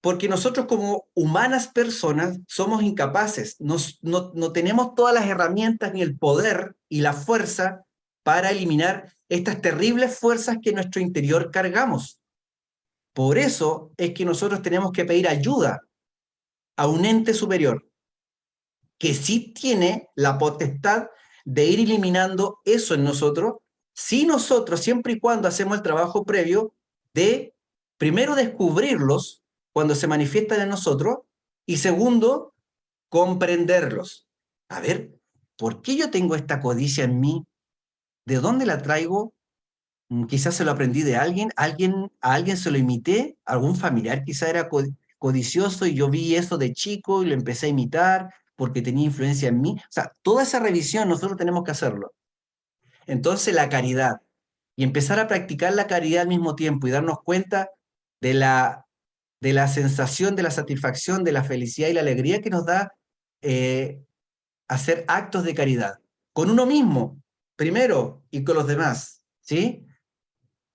Porque nosotros como humanas personas somos incapaces, no tenemos todas las herramientas ni el poder y la fuerza para eliminar estas terribles fuerzas que en nuestro interior cargamos. Por eso es que nosotros tenemos que pedir ayuda a un ente superior, que sí tiene la potestad de ir eliminando eso en nosotros, si nosotros, siempre y cuando hacemos el trabajo previo de, primero, descubrirlos cuando se manifiestan en nosotros, y segundo, comprenderlos. A ver, ¿por qué yo tengo esta codicia en mí? ¿De dónde la traigo? Quizás se lo aprendí de alguien, a alguien se lo imité, algún familiar quizás era codicioso y yo vi eso de chico y lo empecé a imitar porque tenía influencia en mí. O sea, toda esa revisión nosotros tenemos que hacerlo. Entonces la caridad, y empezar a practicar la caridad al mismo tiempo y darnos cuenta de la sensación, de la satisfacción, de la felicidad y la alegría que nos da hacer actos de caridad. Con uno mismo, primero, y con los demás, ¿sí?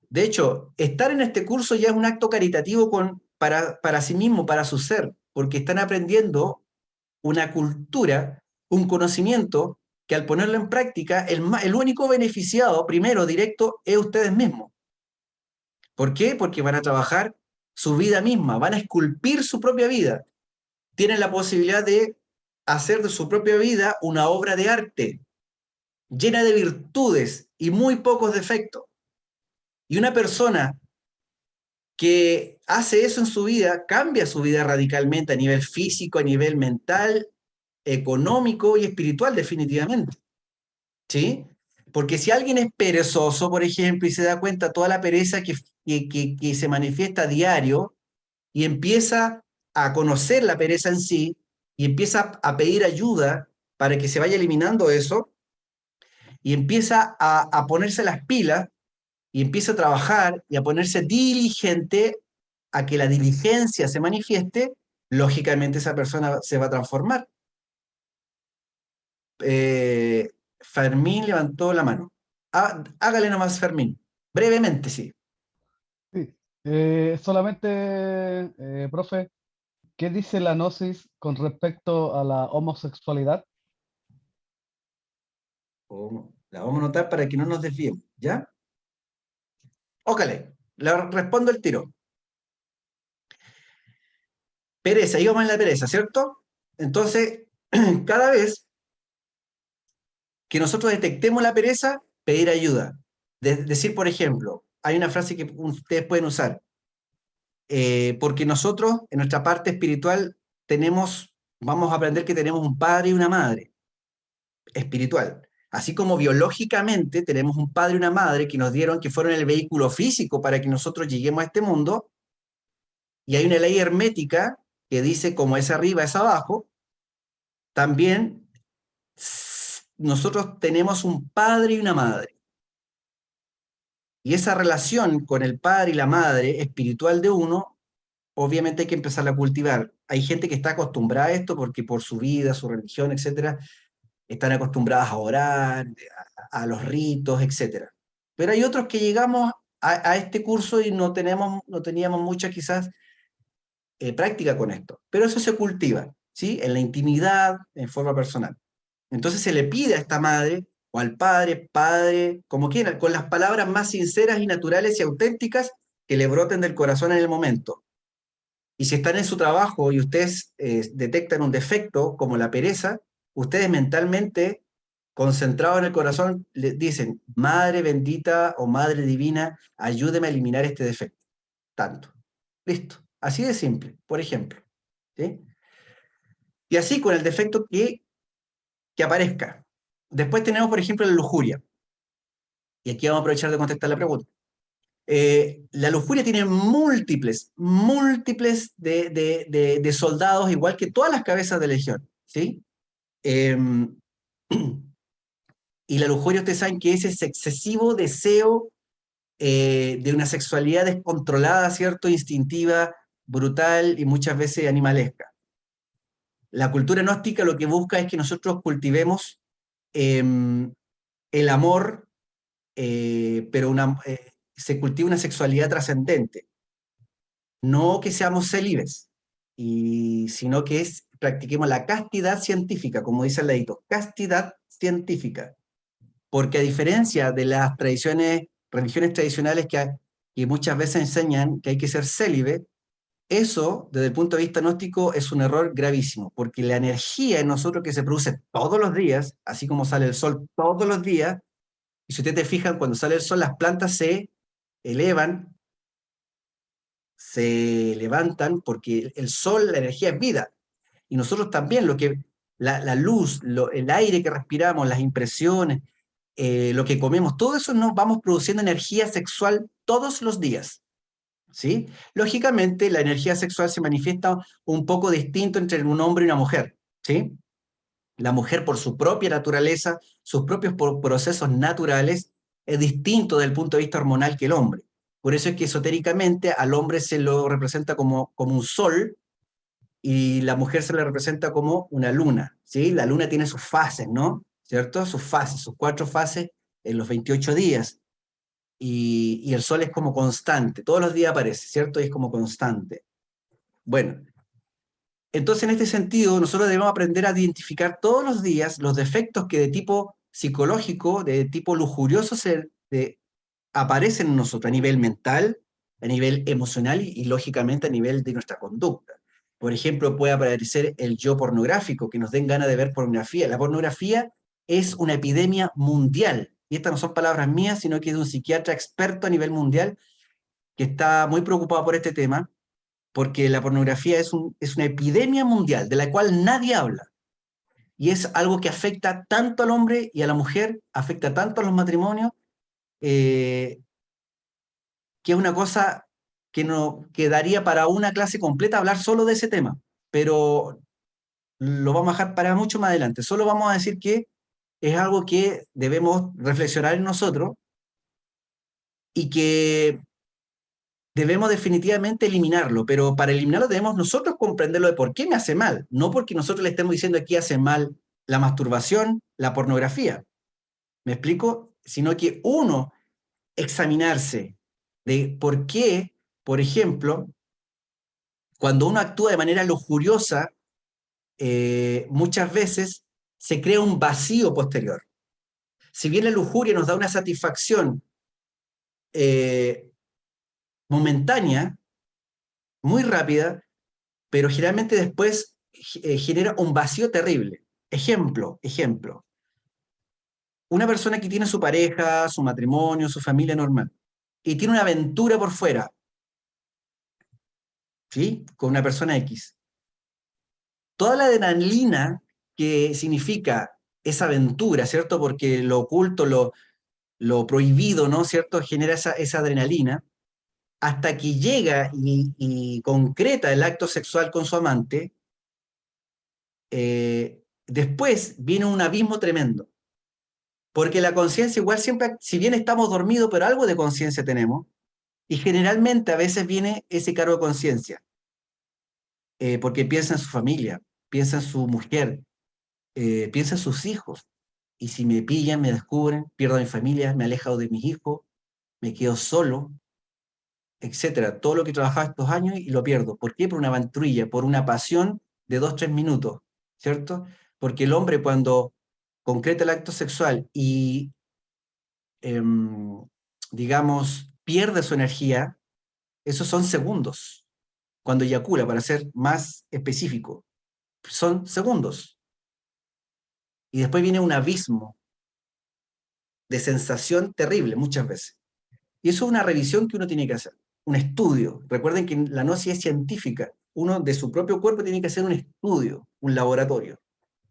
De hecho, estar en este curso ya es un acto caritativo para sí mismo, para su ser, porque están aprendiendo una cultura, un conocimiento que al ponerlo en práctica, el único beneficiado, primero, directo, es ustedes mismos. ¿Por qué? Porque van a trabajar su vida misma, van a esculpir su propia vida. Tienen la posibilidad de hacer de su propia vida una obra de arte, llena de virtudes y muy pocos defectos. Y una persona que hace eso en su vida, cambia su vida radicalmente a nivel físico, a nivel mental, económico y espiritual, definitivamente. ¿Sí? Porque si alguien es perezoso, por ejemplo, y se da cuenta toda la pereza que se manifiesta a diario, y empieza a conocer la pereza en sí, y empieza a pedir ayuda para que se vaya eliminando eso, y empieza a ponerse las pilas, y empieza a trabajar y a ponerse diligente a que la diligencia se manifieste, lógicamente esa persona se va a transformar. Fermín levantó la mano. Hágale nomás, Fermín. Brevemente, sí. Sí. Solamente, profe, ¿qué dice la gnosis con respecto a la homosexualidad? La vamos a anotar para que no nos desviemos, ¿ya? Ócale, le respondo el tiro. Pereza, íbamos en la pereza, ¿cierto? Entonces, cada vez que nosotros detectemos la pereza, pedir ayuda. Decir, por ejemplo, hay una frase que ustedes pueden usar, porque nosotros, en nuestra parte espiritual, vamos a aprender que tenemos un padre y una madre espiritual. Así como biológicamente tenemos un padre y una madre que nos dieron, que fueron el vehículo físico para que nosotros lleguemos a este mundo, y hay una ley hermética que dice como es arriba es abajo, también nosotros tenemos un padre y una madre. Y esa relación con el padre y la madre espiritual de uno obviamente hay que empezarla a cultivar. Hay gente que está acostumbrada a esto porque por su vida, su religión, etcétera, están acostumbradas a orar, a los ritos, etcétera. Pero hay otros que llegamos a este curso y no teníamos mucha quizás práctica con esto. Pero eso se cultiva, ¿sí? En la intimidad, en forma personal. Entonces se le pide a esta madre o al padre, como quieran, con las palabras más sinceras y naturales y auténticas que le broten del corazón en el momento. Y si están en su trabajo y ustedes detectan un defecto, como la pereza, ustedes mentalmente, concentrados en el corazón, le dicen, Madre bendita o Madre divina, ayúdeme a eliminar este defecto. Tanto. Listo. Así de simple, por ejemplo. ¿Sí? Y así con el defecto que aparezca. Después tenemos, por ejemplo, la lujuria. Y aquí vamos a aprovechar de contestar la pregunta. La lujuria tiene múltiples de soldados, igual que todas las cabezas de legión, ¿sí? Y la lujuria, ustedes saben que es ese excesivo deseo de una sexualidad descontrolada, ¿cierto? Instintiva, brutal y muchas veces animalesca. La cultura gnóstica lo que busca es que nosotros cultivemos el amor, pero se cultiva una sexualidad trascendente. No que seamos célibes, sino que practiquemos la castidad científica, como dice el leíto, castidad científica. Porque a diferencia de las religiones tradicionales que muchas veces enseñan que hay que ser célibe, eso, desde el punto de vista gnóstico, es un error gravísimo, porque la energía en nosotros que se produce todos los días, así como sale el sol todos los días, y si ustedes te fijan, cuando sale el sol, las plantas se elevan, se levantan, porque el sol, la energía es vida. Y nosotros también, la luz, el aire que respiramos, las impresiones, lo que comemos, todo eso nos vamos produciendo energía sexual todos los días. ¿Sí? Lógicamente, la energía sexual se manifiesta un poco distinto entre un hombre y una mujer. ¿Sí? La mujer, por su propia naturaleza, sus propios procesos naturales, es distinto desde el punto de vista hormonal que el hombre. Por eso es que esotéricamente al hombre se lo representa como un sol y la mujer se le representa como una luna. ¿Sí? La luna tiene sus fases, ¿no? ¿Cierto? Sus fases, sus 4 fases en los 28 días. Y el sol es como constante, todos los días aparece, ¿cierto? Y es como constante. Bueno, entonces en este sentido nosotros debemos aprender a identificar todos los días los defectos que de tipo psicológico, de tipo lujurioso aparecen en nosotros a nivel mental, a nivel emocional y lógicamente a nivel de nuestra conducta. Por ejemplo, puede aparecer el yo pornográfico, que nos den ganas de ver pornografía. La pornografía es una epidemia mundial. Y estas no son palabras mías, sino que es de un psiquiatra experto a nivel mundial que está muy preocupado por este tema, porque la pornografía es una epidemia mundial de la cual nadie habla. Y es algo que afecta tanto al hombre y a la mujer, afecta tanto a los matrimonios, que es una cosa que no quedaría para una clase completa hablar solo de ese tema. Pero lo vamos a dejar para mucho más adelante. Solo vamos a decir que es algo que debemos reflexionar en nosotros y que debemos definitivamente eliminarlo, pero para eliminarlo debemos nosotros comprenderlo de por qué me hace mal, no porque nosotros le estemos diciendo aquí hace mal la masturbación, la pornografía. ¿Me explico? Sino que uno examinarse de por qué, por ejemplo, cuando uno actúa de manera lujuriosa, muchas veces se crea un vacío posterior. Si bien la lujuria nos da una satisfacción momentánea, muy rápida, pero generalmente después genera un vacío terrible. Ejemplo. Una persona que tiene su pareja, su matrimonio, su familia normal, y tiene una aventura por fuera, ¿sí? Con una persona X. Toda la adrenalina que significa esa aventura, ¿cierto? Porque lo oculto, lo prohibido, ¿no? ¿Cierto? Genera esa adrenalina, hasta que llega y concreta el acto sexual con su amante, después viene un abismo tremendo. Porque la conciencia igual siempre, si bien estamos dormidos, pero algo de conciencia tenemos, y generalmente a veces viene ese cargo de conciencia. porque piensa en su familia, piensa en su mujer, piensa en sus hijos. Y si me pillan, me descubren, pierdo a mi familia, me alejo de mis hijos, me quedo solo, etcétera. Todo lo que he trabajado estos años y lo pierdo. ¿Por qué? Por una aventurilla, por una pasión de 2, 3 minutos, ¿cierto? Porque el hombre cuando concreta el acto sexual y, digamos, pierde su energía, esos son segundos. Cuando eyacula, para ser más específico, son segundos. Y después viene un abismo de sensación terrible muchas veces. Y eso es una revisión que uno tiene que hacer, un estudio. Recuerden que la gnosis es científica. Uno de su propio cuerpo tiene que hacer un estudio, un laboratorio.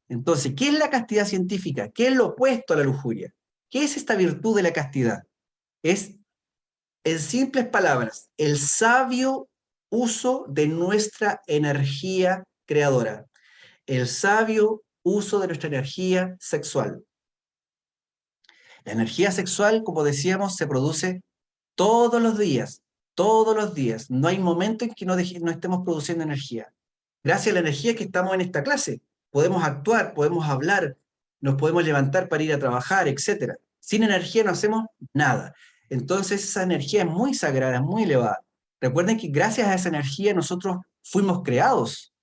Entonces, ¿qué es la castidad científica? ¿Qué es lo opuesto a la lujuria? ¿Qué es esta virtud de la castidad? Es, en simples palabras, el sabio uso de nuestra energía creadora, el sabio uso de nuestra energía sexual. La energía sexual, como decíamos, se produce todos los días, todos los días. No hay momento en que no estemos produciendo energía. Gracias a la energía que estamos en esta clase, podemos actuar, podemos hablar, nos podemos levantar para ir a trabajar, etc. Sin energía no hacemos nada. Entonces esa energía es muy sagrada, es muy elevada. Recuerden que gracias a esa energía nosotros fuimos creados.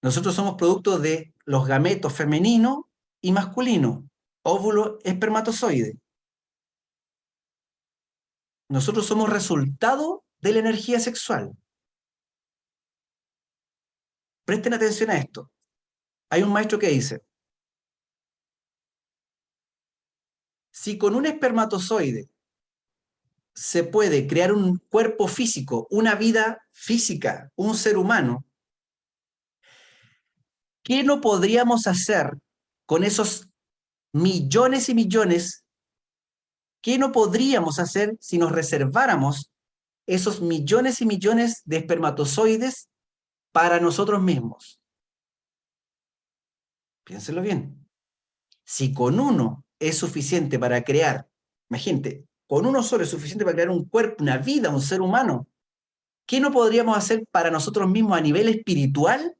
Nosotros somos producto de los gametos femenino y masculino, óvulo, espermatozoide. Nosotros somos resultado de la energía sexual. Presten atención a esto. Hay un maestro que dice, si con un espermatozoide se puede crear un cuerpo físico, una vida física, un ser humano, ¿qué no podríamos hacer con esos millones y millones? ¿Qué no podríamos hacer si nos reserváramos esos millones y millones de espermatozoides para nosotros mismos? Piénsenlo bien. Si con uno es suficiente para crear, imagínate, con uno solo es suficiente para crear un cuerpo, una vida, un ser humano, ¿qué no podríamos hacer para nosotros mismos a nivel espiritual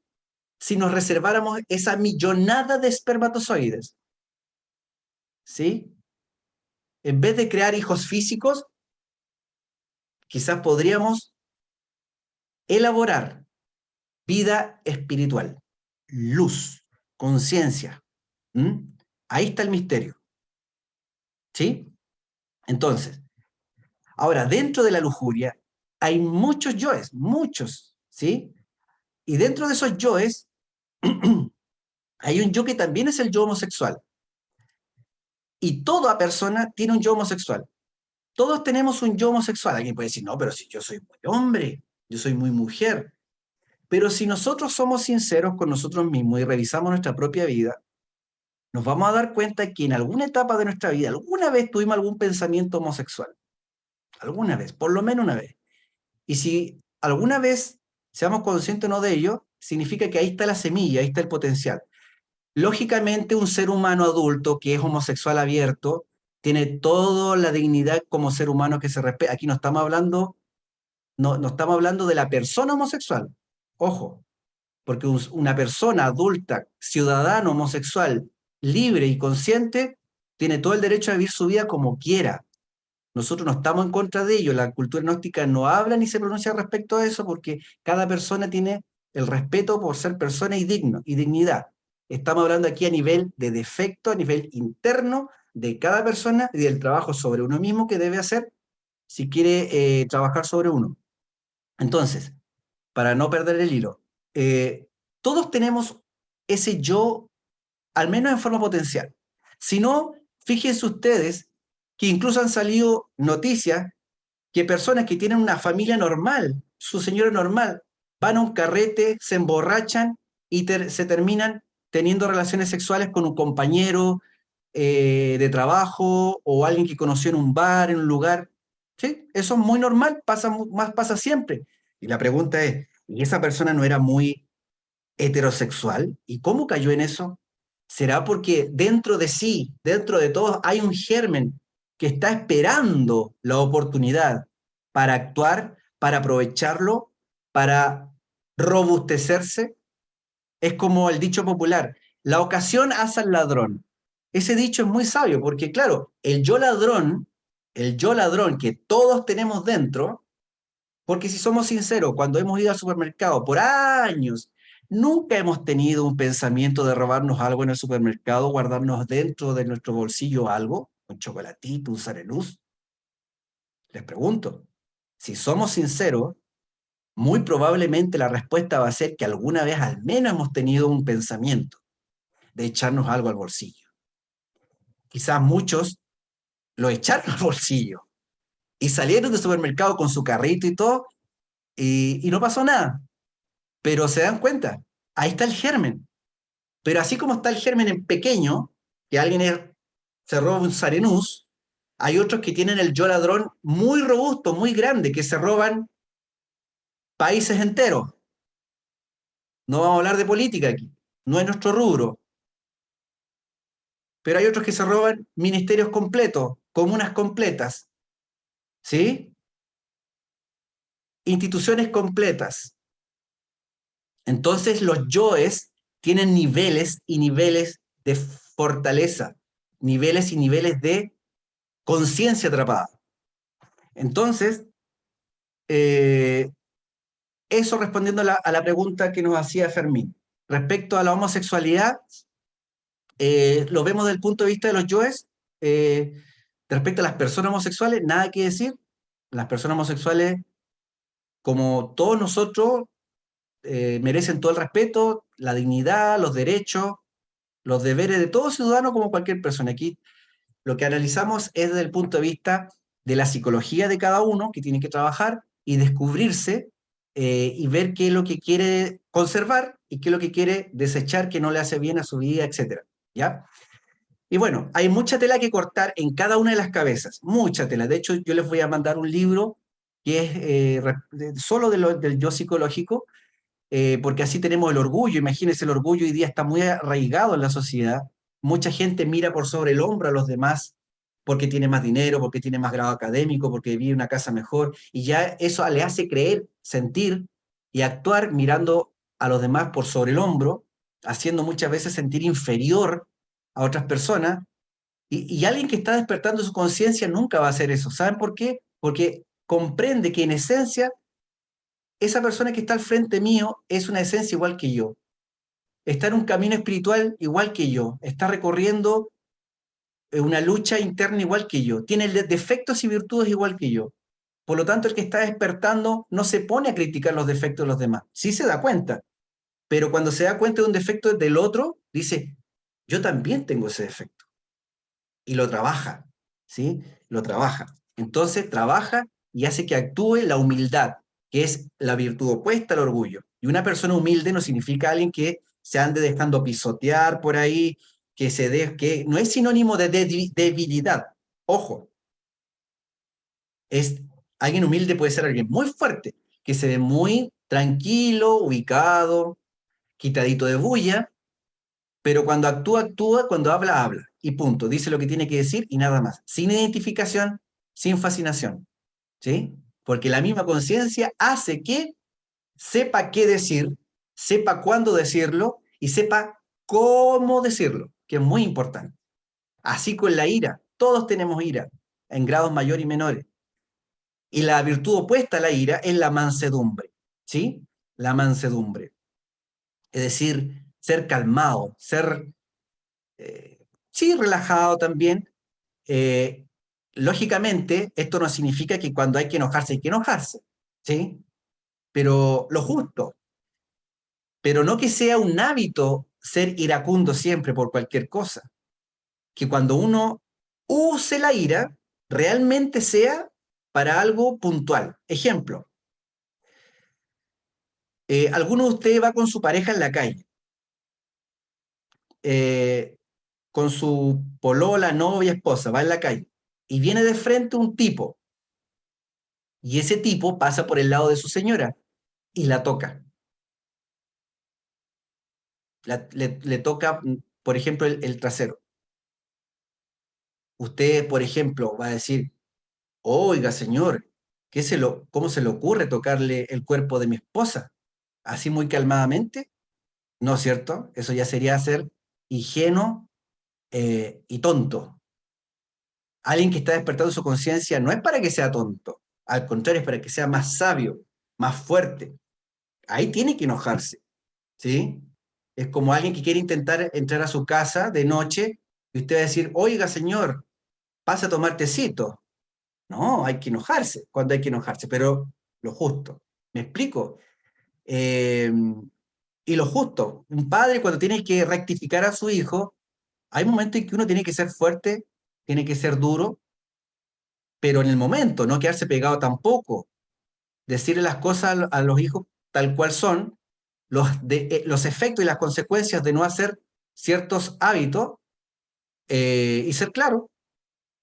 si nos reserváramos esa millonada de espermatozoides? ¿Sí? En vez de crear hijos físicos, quizás podríamos elaborar vida espiritual, luz, conciencia. Ahí está el misterio. ¿Sí? Entonces, ahora, dentro de la lujuria hay muchos yoes, muchos, ¿sí? Y dentro de esos yoes hay un yo que también es el yo homosexual. Y toda persona tiene un yo homosexual. Todos tenemos un yo homosexual. Alguien puede decir, no, pero si yo soy muy hombre, yo soy muy mujer. Pero si nosotros somos sinceros con nosotros mismos y revisamos nuestra propia vida, nos vamos a dar cuenta que en alguna etapa de nuestra vida, alguna vez tuvimos algún pensamiento homosexual. Alguna vez, por lo menos una vez. Y si alguna vez seamos conscientes o no de ello, significa que ahí está la semilla, ahí está el potencial. Lógicamente, un ser humano adulto que es homosexual abierto tiene toda la dignidad como ser humano que se respeta. Aquí no estamos hablando, no estamos hablando de la persona homosexual. Ojo, porque una persona adulta, ciudadano homosexual, libre y consciente, tiene todo el derecho a vivir su vida como quiera. Nosotros no estamos en contra de ello. La cultura gnóstica no habla ni se pronuncia respecto a eso porque cada persona tiene el respeto por ser persona y dignidad. Estamos hablando aquí a nivel de defecto, a nivel interno de cada persona y del trabajo sobre uno mismo que debe hacer si quiere trabajar sobre uno. Entonces, para no perder el hilo, todos tenemos ese yo, al menos en forma potencial. Si no, fíjense ustedes que incluso han salido noticias que personas que tienen una familia normal, su señora normal, van a un carrete, se emborrachan y se terminan teniendo relaciones sexuales con un compañero de trabajo o alguien que conoció en un bar, en un lugar. ¿Sí? Eso es muy normal, pasa siempre. Y la pregunta es, ¿y esa persona no era muy heterosexual? ¿Y cómo cayó en eso? ¿Será porque dentro de sí, dentro de todos, hay un germen que está esperando la oportunidad para actuar, para aprovecharlo, para robustecerse. Es como el dicho popular, la ocasión hace al ladrón. Ese dicho es muy sabio, porque claro, el yo ladrón que todos tenemos dentro, porque si somos sinceros, cuando hemos ido al supermercado por años, nunca hemos tenido un pensamiento de robarnos algo en el supermercado, guardarnos dentro de nuestro bolsillo algo, un chocolatito, un Sarenús. Les pregunto, si somos sinceros, muy probablemente la respuesta va a ser que alguna vez al menos hemos tenido un pensamiento de echarnos algo al bolsillo. Quizás muchos lo echaron al bolsillo y salieron del supermercado con su carrito y todo, y no pasó nada. Pero se dan cuenta, ahí está el germen. Pero así como está el germen en pequeño, que se roba un Sarenús, hay otros que tienen el yo ladrón muy robusto, muy grande, que se roban países enteros. No vamos a hablar de política aquí, no es nuestro rubro. Pero hay otros que se roban ministerios completos, comunas completas, ¿sí? Instituciones completas. Entonces los yoes tienen niveles y niveles de fortaleza, niveles y niveles de conciencia atrapada. Entonces, eso respondiendo a la pregunta que nos hacía Fermín. Respecto a la homosexualidad, lo vemos desde el punto de vista de los yoes. Respecto a las personas homosexuales, nada que decir. Las personas homosexuales, como todos nosotros, merecen todo el respeto, la dignidad, los derechos, los deberes de todo ciudadano como cualquier persona. Aquí lo que analizamos es desde el punto de vista de la psicología de cada uno, que tiene que trabajar y descubrirse y ver qué es lo que quiere conservar y qué es lo que quiere desechar, que no le hace bien a su vida, etc. ¿Ya? Y bueno, hay mucha tela que cortar en cada una de las cabezas, mucha tela. De hecho, yo les voy a mandar un libro que es solo del yo psicológico, porque así tenemos el orgullo. Imagínense, el orgullo hoy día está muy arraigado en la sociedad. Mucha gente mira por sobre el hombro a los demás porque tiene más dinero, porque tiene más grado académico, porque vive en una casa mejor, y ya eso le hace creer, sentir y actuar mirando a los demás por sobre el hombro, haciendo muchas veces sentir inferior a otras personas, y alguien que está despertando su conciencia nunca va a hacer eso. ¿Saben por qué? Porque comprende que en esencia esa persona que está al frente mío es una esencia igual que yo. Está en un camino espiritual igual que yo. Está recorriendo una lucha interna igual que yo. Tiene defectos y virtudes igual que yo. Por lo tanto, el que está despertando no se pone a criticar los defectos de los demás. Sí se da cuenta, pero cuando se da cuenta de un defecto del otro, dice, yo también tengo ese defecto. Y lo trabaja, ¿sí? Lo trabaja. Entonces, trabaja y hace que actúe la humildad, que es la virtud opuesta al orgullo. Y una persona humilde no significa alguien que se ande dejando pisotear por ahí, que no es sinónimo de debilidad. Ojo, es alguien humilde puede ser alguien muy fuerte, que se ve muy tranquilo, ubicado, quitadito de bulla, pero cuando actúa, actúa, cuando habla, habla. Y punto. Dice lo que tiene que decir y nada más. Sin identificación, sin fascinación. ¿Sí? Porque la misma conciencia hace que sepa qué decir, sepa cuándo decirlo y sepa cómo decirlo, que es muy importante. Así con la ira. Todos tenemos ira, en grados mayores y menores. Y la virtud opuesta a la ira es la mansedumbre. ¿Sí? La mansedumbre. Es decir, ser calmado, ser sí, relajado también. Lógicamente, esto no significa que cuando hay que enojarse, ¿sí? Pero lo justo. Pero no que sea un hábito ser iracundo siempre por cualquier cosa. Que cuando uno use la ira, realmente sea para algo puntual. Ejemplo, alguno de ustedes va con su pareja en la calle, con su polola, novia, esposa, va en la calle, y viene de frente un tipo, y ese tipo pasa por el lado de su señora y la toca. Le toca, por ejemplo, el trasero. Usted, por ejemplo, va a decir, oiga, señor, ¿cómo se le ocurre tocarle el cuerpo de mi esposa? así muy calmadamente, ¿no es cierto? Eso ya sería ser ingenuo y tonto. Alguien que está despertando su conciencia no es para que sea tonto, al contrario, es para que sea más sabio, más fuerte. Ahí tiene que enojarse, ¿sí? Es como alguien que quiere intentar entrar a su casa de noche y usted va a decir, oiga, señor, pasa a tomar tecito. No, hay que enojarse, cuando hay que enojarse, pero lo justo. ¿Me explico? Y lo justo. Un padre cuando tiene que rectificar a su hijo, hay momentos en que uno tiene que ser fuerte, tiene que ser duro, pero en el momento, no quedarse pegado tampoco. Decirle las cosas a los hijos tal cual son, los efectos y las consecuencias de no hacer ciertos hábitos y ser claro,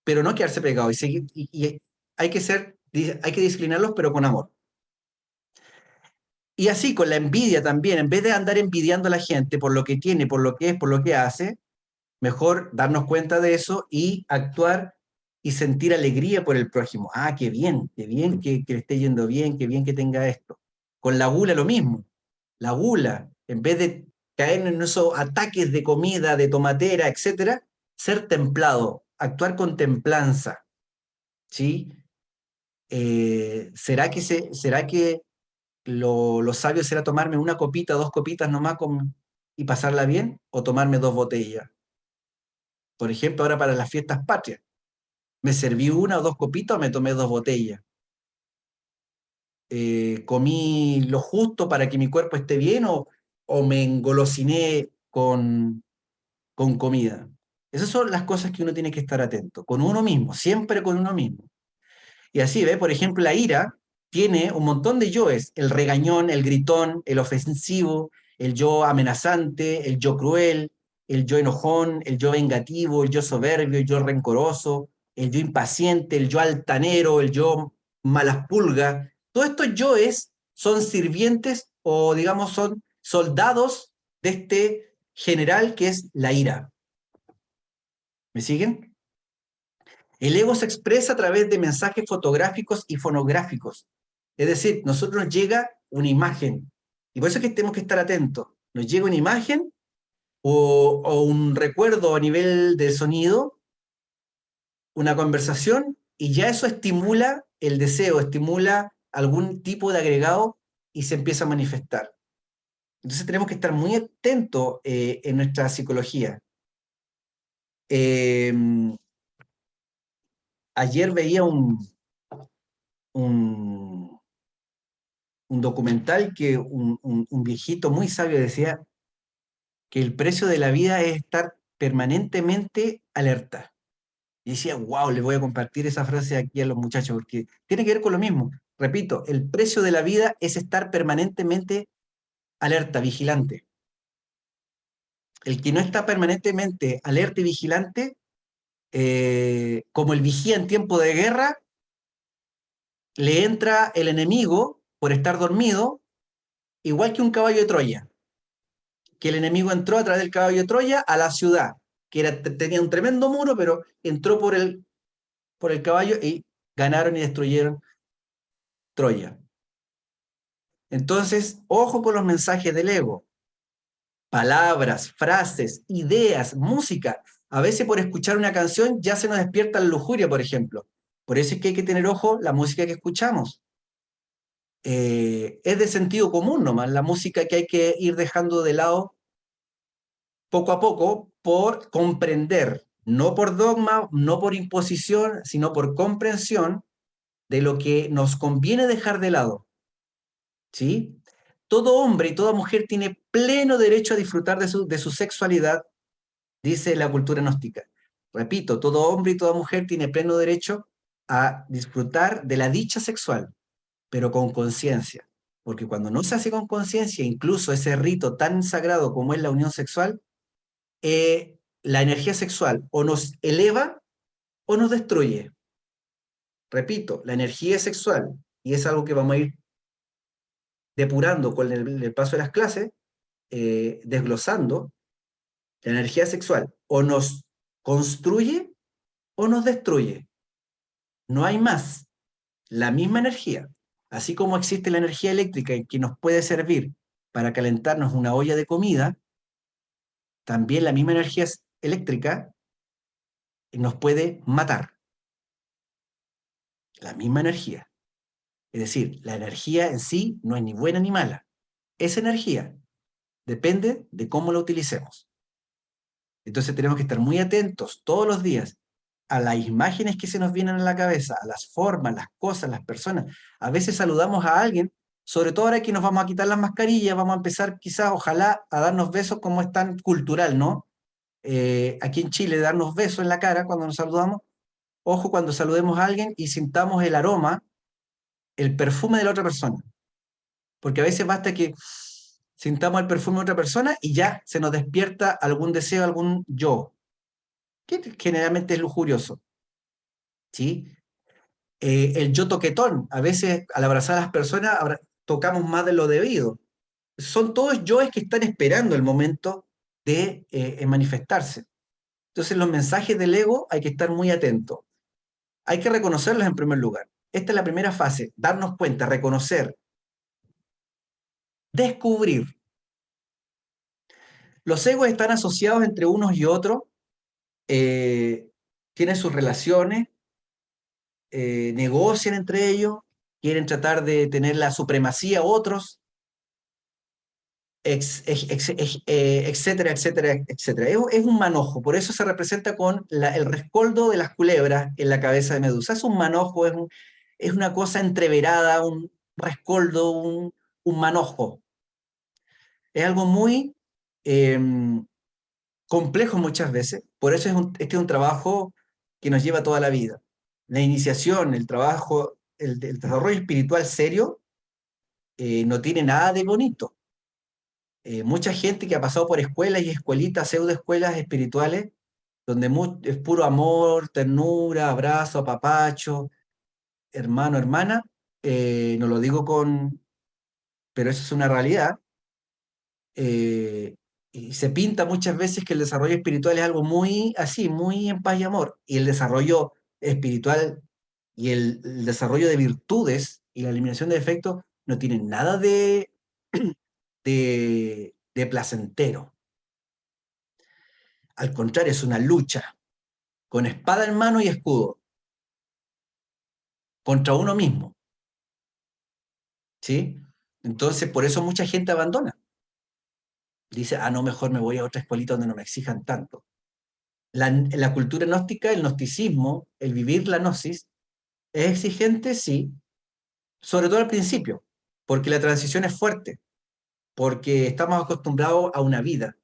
pero no quedarse pegado. Y hay que disciplinarlos, pero con amor. Y así con la envidia también, en vez de andar envidiando a la gente por lo que tiene, por lo que es, por lo que hace, mejor darnos cuenta de eso y actuar y sentir alegría por el prójimo. Ah, qué bien que le esté yendo bien, qué bien que tenga esto. Con la gula lo mismo. La gula, en vez de caer en esos ataques de comida, de tomatera, etcétera, ser templado, actuar con templanza. ¿Sí? ¿Será que lo sabio será tomarme una copita, dos copitas nomás y pasarla bien? ¿O tomarme dos botellas? Por ejemplo, ahora para las fiestas patrias. ¿Me serví una o dos copitas o me tomé dos botellas? ¿Comí lo justo para que mi cuerpo esté bien o me engolosiné con comida? Esas son las cosas que uno tiene que estar atento, con uno mismo, siempre con uno mismo. Y así, ¿ve? Por ejemplo, la ira tiene un montón de yoes, el regañón, el gritón, el ofensivo, el yo amenazante, el yo cruel, el yo enojón, el yo vengativo, el yo soberbio, el yo rencoroso, el yo impaciente, el yo altanero, el yo malas pulgas. Todos estos yoes son sirvientes o, digamos, son soldados de este general que es la ira. ¿Me siguen? El ego se expresa a través de mensajes fotográficos y fonográficos. Es decir, nosotros nos llega una imagen. Y por eso es que tenemos que estar atentos. Nos llega una imagen o un recuerdo a nivel de sonido, una conversación, y ya eso estimula el deseo, estimula algún tipo de agregado y se empieza a manifestar. Entonces tenemos que estar muy atentos en nuestra psicología. Ayer veía un documental que un viejito muy sabio decía que el precio de la vida es estar permanentemente alerta. Y decía, wow, le voy a compartir esa frase aquí a los muchachos, porque tiene que ver con lo mismo. Repito, el precio de la vida es estar permanentemente alerta, vigilante. El que no está permanentemente alerta y vigilante, como el vigía en tiempo de guerra, le entra el enemigo por estar dormido, igual que un caballo de Troya. Que el enemigo entró a través del caballo de Troya a la ciudad, que tenía un tremendo muro, pero entró por el caballo y ganaron y destruyeron Troya. Entonces, ojo con los mensajes del ego. Palabras, frases, ideas, música. A veces por escuchar una canción ya se nos despierta la lujuria, por ejemplo. Por eso es que hay que tener ojo la música que escuchamos. Es de sentido común nomás, la música que hay que ir dejando de lado poco a poco por comprender, no por dogma, no por imposición, sino por comprensión de lo que nos conviene dejar de lado. ¿Sí? Todo hombre y toda mujer tiene pleno derecho a disfrutar de su sexualidad, dice la cultura gnóstica. Repito, todo hombre y toda mujer tiene pleno derecho a disfrutar de la dicha sexual, pero con conciencia. Porque cuando no se hace con conciencia, incluso ese rito tan sagrado como es la unión sexual, la energía sexual o nos eleva o nos destruye. Repito, la energía sexual, y es algo que vamos a ir depurando con el paso de las clases, desglosando, la energía sexual o nos construye o nos destruye. No hay más. La misma energía, así como existe la energía eléctrica que nos puede servir para calentarnos una olla de comida, también la misma energía eléctrica nos puede matar. La misma energía. Es decir, la energía en sí no es ni buena ni mala. Es energía. Depende de cómo la utilicemos. Entonces tenemos que estar muy atentos todos los días a las imágenes que se nos vienen a la cabeza, a las formas, las cosas, las personas. A veces saludamos a alguien, sobre todo ahora que nos vamos a quitar las mascarillas, vamos a empezar quizás, ojalá, a darnos besos como es tan cultural, ¿no? Aquí en Chile, darnos besos en la cara cuando nos saludamos. Ojo cuando saludemos a alguien y sintamos el aroma, el perfume de la otra persona. Porque a veces basta que sintamos el perfume de otra persona y ya se nos despierta algún deseo, algún yo, que generalmente es lujurioso. ¿Sí? El yo toquetón, a veces al abrazar a las personas tocamos más de lo debido. Son todos yoes que están esperando el momento de manifestarse. Entonces los mensajes del ego hay que estar muy atentos. Hay que reconocerlos en primer lugar. Esta es la primera fase, darnos cuenta, reconocer, descubrir. Los egos están asociados entre unos y otros, tienen sus relaciones, negocian entre ellos, quieren tratar de tener la supremacía otros, etcétera, etcétera, etcétera. Es un manojo, por eso se representa con el rescoldo de las culebras en la cabeza de Medusa. Es un manojo, es una cosa entreverada, un rescoldo, un manojo. Es algo muy complejo muchas veces, por eso este es un trabajo que nos lleva toda la vida. La iniciación, el trabajo, el desarrollo espiritual serio, no tiene nada de bonito. Mucha gente que ha pasado por escuelas y escuelitas, pseudoescuelas espirituales, donde es puro amor, ternura, abrazo, apapacho, hermano, hermana, no lo digo pero eso es una realidad, y se pinta muchas veces que el desarrollo espiritual es algo muy así, muy en paz y amor, y el desarrollo espiritual y el desarrollo de virtudes y la eliminación de defectos no tienen nada de placentero. Al contrario, es una lucha con espada en mano y escudo contra uno mismo. ¿Sí? Entonces, por eso mucha gente abandona. Dice, no, mejor me voy a otra escuelita donde no me exijan tanto. La cultura gnóstica, el gnosticismo, el vivir la gnosis, es exigente, sí, sobre todo al principio, porque la transición es fuerte, porque estamos acostumbrados a una vida.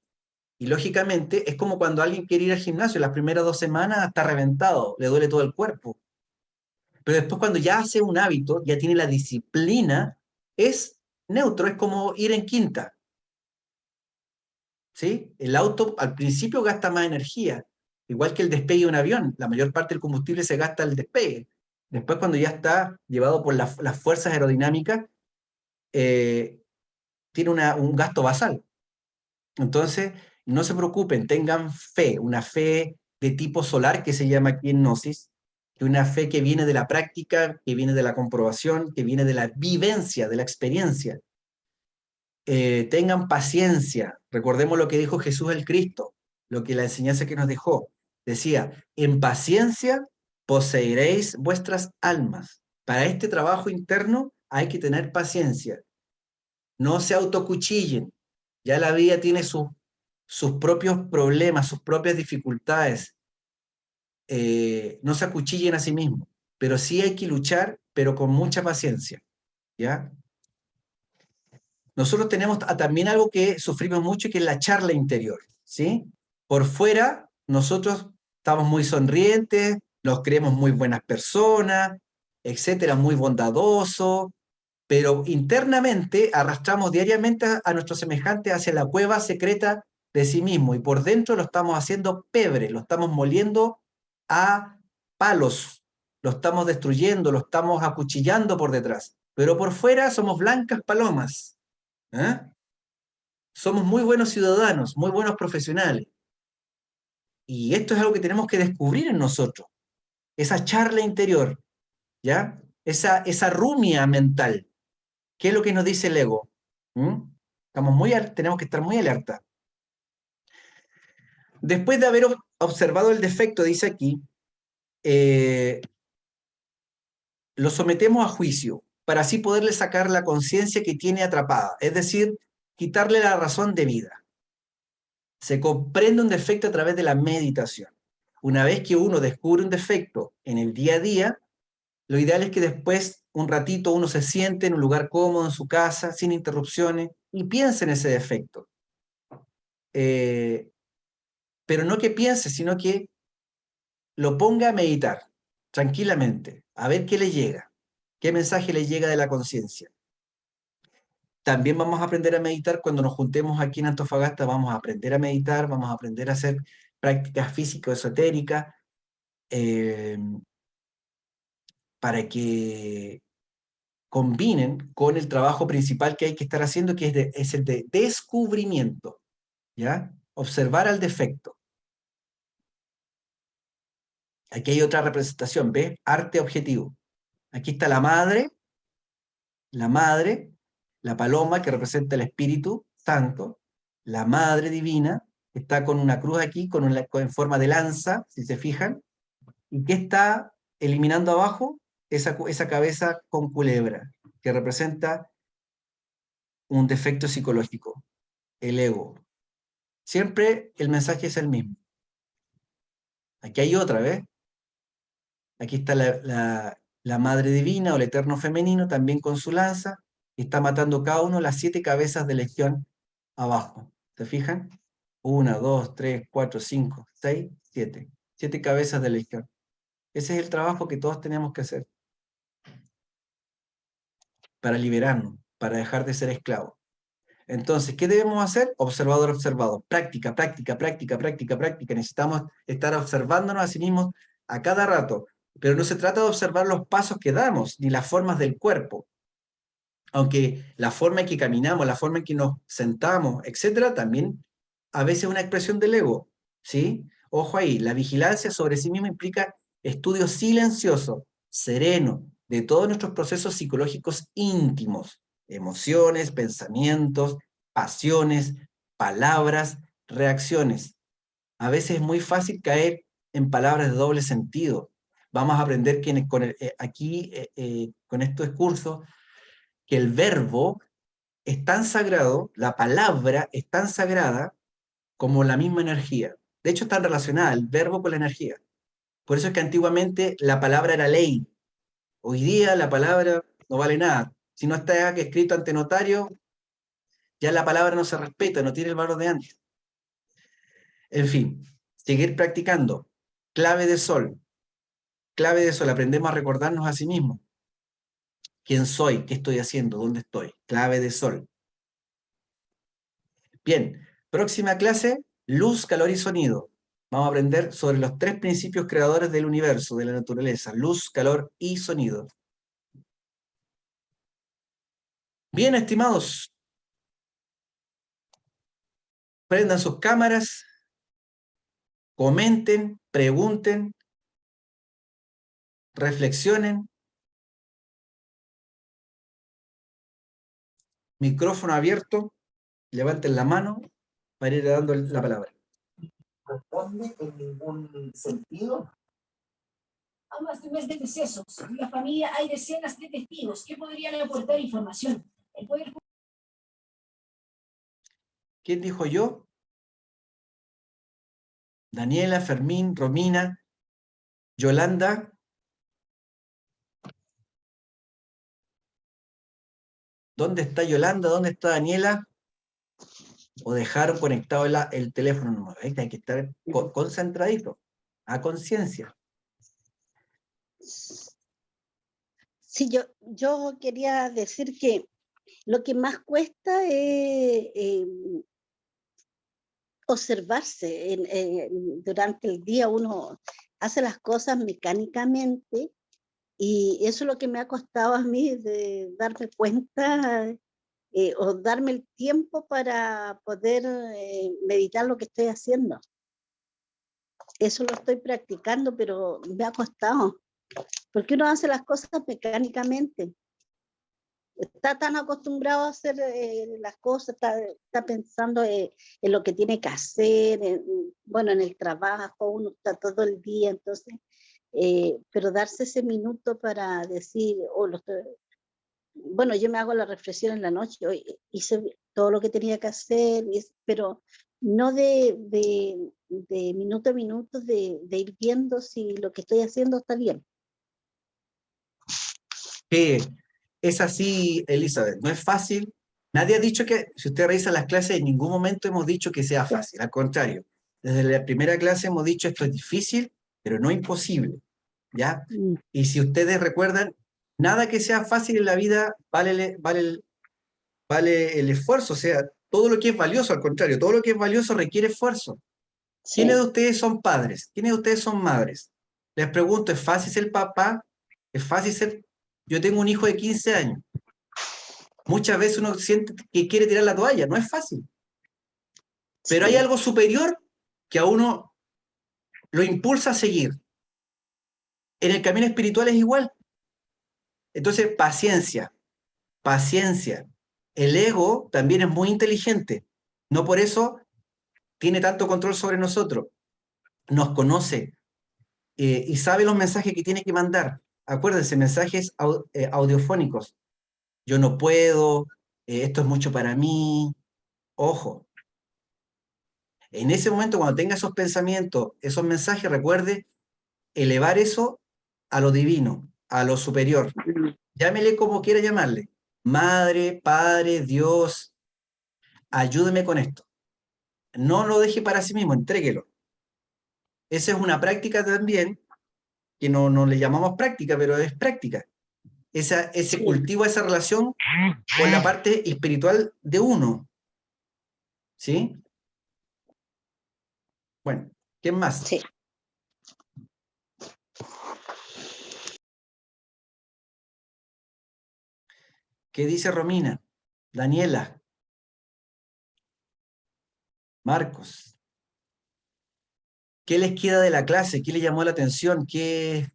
Y lógicamente es como cuando alguien quiere ir al gimnasio, las primeras 2 semanas está reventado, le duele todo el cuerpo. Pero después cuando ya hace un hábito, ya tiene la disciplina, es neutro, es como ir en quinta. ¿Sí? El auto al principio gasta más energía, igual que el despegue de un avión, la mayor parte del combustible se gasta al despegue. Después cuando ya está llevado por las fuerzas aerodinámicas, tiene un gasto basal. Entonces, no se preocupen, tengan fe, una fe de tipo solar que se llama aquí en Gnosis, que una fe que viene de la práctica, que viene de la comprobación, que viene de la vivencia, de la experiencia. Tengan paciencia, recordemos lo que dijo Jesús el Cristo, lo que la enseñanza que nos dejó. Decía, en paciencia poseeréis vuestras almas. Para este trabajo interno hay que tener paciencia. No se autocuchillen. Ya la vida tiene sus propios problemas, sus propias dificultades. No se acuchillen a sí mismos, pero sí hay que luchar, pero con mucha paciencia. ¿Ya? Nosotros tenemos también algo que sufrimos mucho, que es la charla interior, ¿sí? Por fuera, nosotros estamos muy sonrientes, nos creemos muy buenas personas, etcétera, muy bondadosos, pero internamente arrastramos diariamente a nuestros semejantes hacia la cueva secreta de sí mismo, y por dentro lo estamos haciendo pebre, lo estamos moliendo a palos, lo estamos destruyendo, lo estamos acuchillando por detrás, pero por fuera somos blancas palomas. ¿Eh? Somos muy buenos ciudadanos, muy buenos profesionales. Y esto es algo que tenemos que descubrir en nosotros. Esa charla interior, ¿ya? Esa rumia mental. ¿Qué es lo que nos dice el ego? ¿Mm? Tenemos que estar muy alerta. Después de haber observado el defecto, dice aquí, lo sometemos a juicio para así poderle sacar la conciencia que tiene atrapada, es decir, quitarle la razón de vida. Se comprende un defecto a través de la meditación. Una vez que uno descubre un defecto en el día a día, lo ideal es que después, un ratito, uno se siente en un lugar cómodo en su casa, sin interrupciones, y piense en ese defecto. Pero no que piense, sino que lo ponga a meditar, tranquilamente, a ver qué le llega, qué mensaje le llega de la conciencia. También vamos a aprender a meditar cuando nos juntemos aquí en Antofagasta, vamos a aprender a meditar, vamos a aprender a hacer prácticas físico-esotéricas, para que combinen con el trabajo principal que hay que estar haciendo, que es el de descubrimiento, ¿ya? Observar al defecto. Aquí hay otra representación, ¿ves? Arte objetivo. Aquí está la madre, la paloma que representa el Espíritu Santo, la Madre Divina, que está con una cruz aquí, en forma de lanza, si se fijan, y que está eliminando abajo esa cabeza con culebra, que representa un defecto psicológico, el ego. Siempre el mensaje es el mismo. Aquí hay otra, ¿ves? Aquí está la Madre Divina o el Eterno Femenino, también con su lanza, y está matando cada uno las 7 cabezas de legión abajo. ¿Se fijan? 1, 2, 3, 4, 5, 6, 7. 7 cabezas de legión. Ese es el trabajo que todos tenemos que hacer para liberarnos, para dejar de ser esclavos. Entonces, ¿qué debemos hacer? Observador, observado. Práctica, práctica, práctica, práctica, práctica. Necesitamos estar observándonos a sí mismos a cada rato. Pero no se trata de observar los pasos que damos, ni las formas del cuerpo. Aunque la forma en que caminamos, la forma en que nos sentamos, etcétera, también a veces es una expresión del ego. ¿Sí? Ojo ahí, la vigilancia sobre sí mismo implica estudio silencioso, sereno, de todos nuestros procesos psicológicos íntimos, emociones, pensamientos, pasiones, palabras, reacciones. A veces es muy fácil caer en palabras de doble sentido. Vamos a aprender con estos cursos que el verbo es tan sagrado, la palabra es tan sagrada como la misma energía. De hecho, están relacionadas el verbo con la energía. Por eso es que antiguamente la palabra era ley. Hoy día la palabra no vale nada. Si no está escrito ante notario, ya la palabra no se respeta, no tiene el valor de antes. En fin, seguir practicando. Clave de sol. Clave de sol, aprendemos a recordarnos a sí mismos. ¿Quién soy? ¿Qué estoy haciendo? ¿Dónde estoy? Clave de sol. Bien, próxima clase, luz, calor y sonido. Vamos a aprender sobre los 3 principios creadores del universo, de la naturaleza. Luz, calor y sonido. Bien, estimados. Prendan sus cámaras, comenten, pregunten, reflexionen. Micrófono abierto. Levanten la mano para ir dando la palabra. ¿Responde en ningún sentido? Hablas de un mes de decesos. En la familia hay decenas de testigos que podrían aportar información. El poder... ¿Quién dijo yo? Daniela, Fermín, Romina, Yolanda. ¿Dónde está Yolanda? ¿Dónde está Daniela? O dejaron conectado el teléfono. No, hay que estar concentradito, a conciencia. Sí, yo quería decir que lo que más cuesta es observarse. Durante el día uno hace las cosas mecánicamente y eso es lo que me ha costado a mí, de darme cuenta o darme el tiempo para poder meditar lo que estoy haciendo. Eso lo estoy practicando, pero me ha costado, porque uno hace las cosas mecánicamente. está tan acostumbrado a hacer las cosas, está pensando en lo que tiene que hacer, bueno, en el trabajo, uno está todo el día, entonces, pero darse ese minuto para decir, bueno, yo me hago la reflexión en la noche, hoy hice todo lo que tenía que hacer, pero no de minuto a minuto, de ir viendo si lo que estoy haciendo está bien. Es así, Elizabeth, no es fácil. Nadie ha dicho que, si usted revisa las clases, en ningún momento hemos dicho que sea fácil, al contrario. Desde la primera clase hemos dicho esto es difícil, pero no imposible, ¿ya? Y si ustedes recuerdan, nada que sea fácil en la vida vale el esfuerzo, o sea, todo lo que es valioso, al contrario, todo lo que es valioso requiere esfuerzo. Sí. ¿Quiénes de ustedes son padres? ¿Quiénes de ustedes son madres? Les pregunto, ¿es fácil ser papá? ¿Es fácil ser...? Yo tengo un hijo de 15 años. Muchas veces uno siente que quiere tirar la toalla, no es fácil. Pero hay algo superior que a uno lo impulsa a seguir. En el camino espiritual es igual. Entonces, paciencia, paciencia. El ego también es muy inteligente. No por eso tiene tanto control sobre nosotros. Nos conoce y sabe los mensajes que tiene que mandar. Acuérdense, mensajes audiofónicos. Yo no puedo, esto es mucho para mí. Ojo. En ese momento, cuando tenga esos pensamientos, esos mensajes, recuerde elevar eso a lo divino, a lo superior. Llámele como quiera llamarle. Madre, Padre, Dios, ayúdeme con esto. No lo deje para sí mismo, entréguelo. Esa es una práctica también, que no le llamamos práctica, pero es práctica. Ese cultivo, esa relación con la parte espiritual de uno. ¿Sí? Bueno, ¿quién más? Sí. ¿Qué dice Romina? Daniela. Marcos. ¿Qué les queda de la clase? ¿Qué les llamó la atención? ¿Qué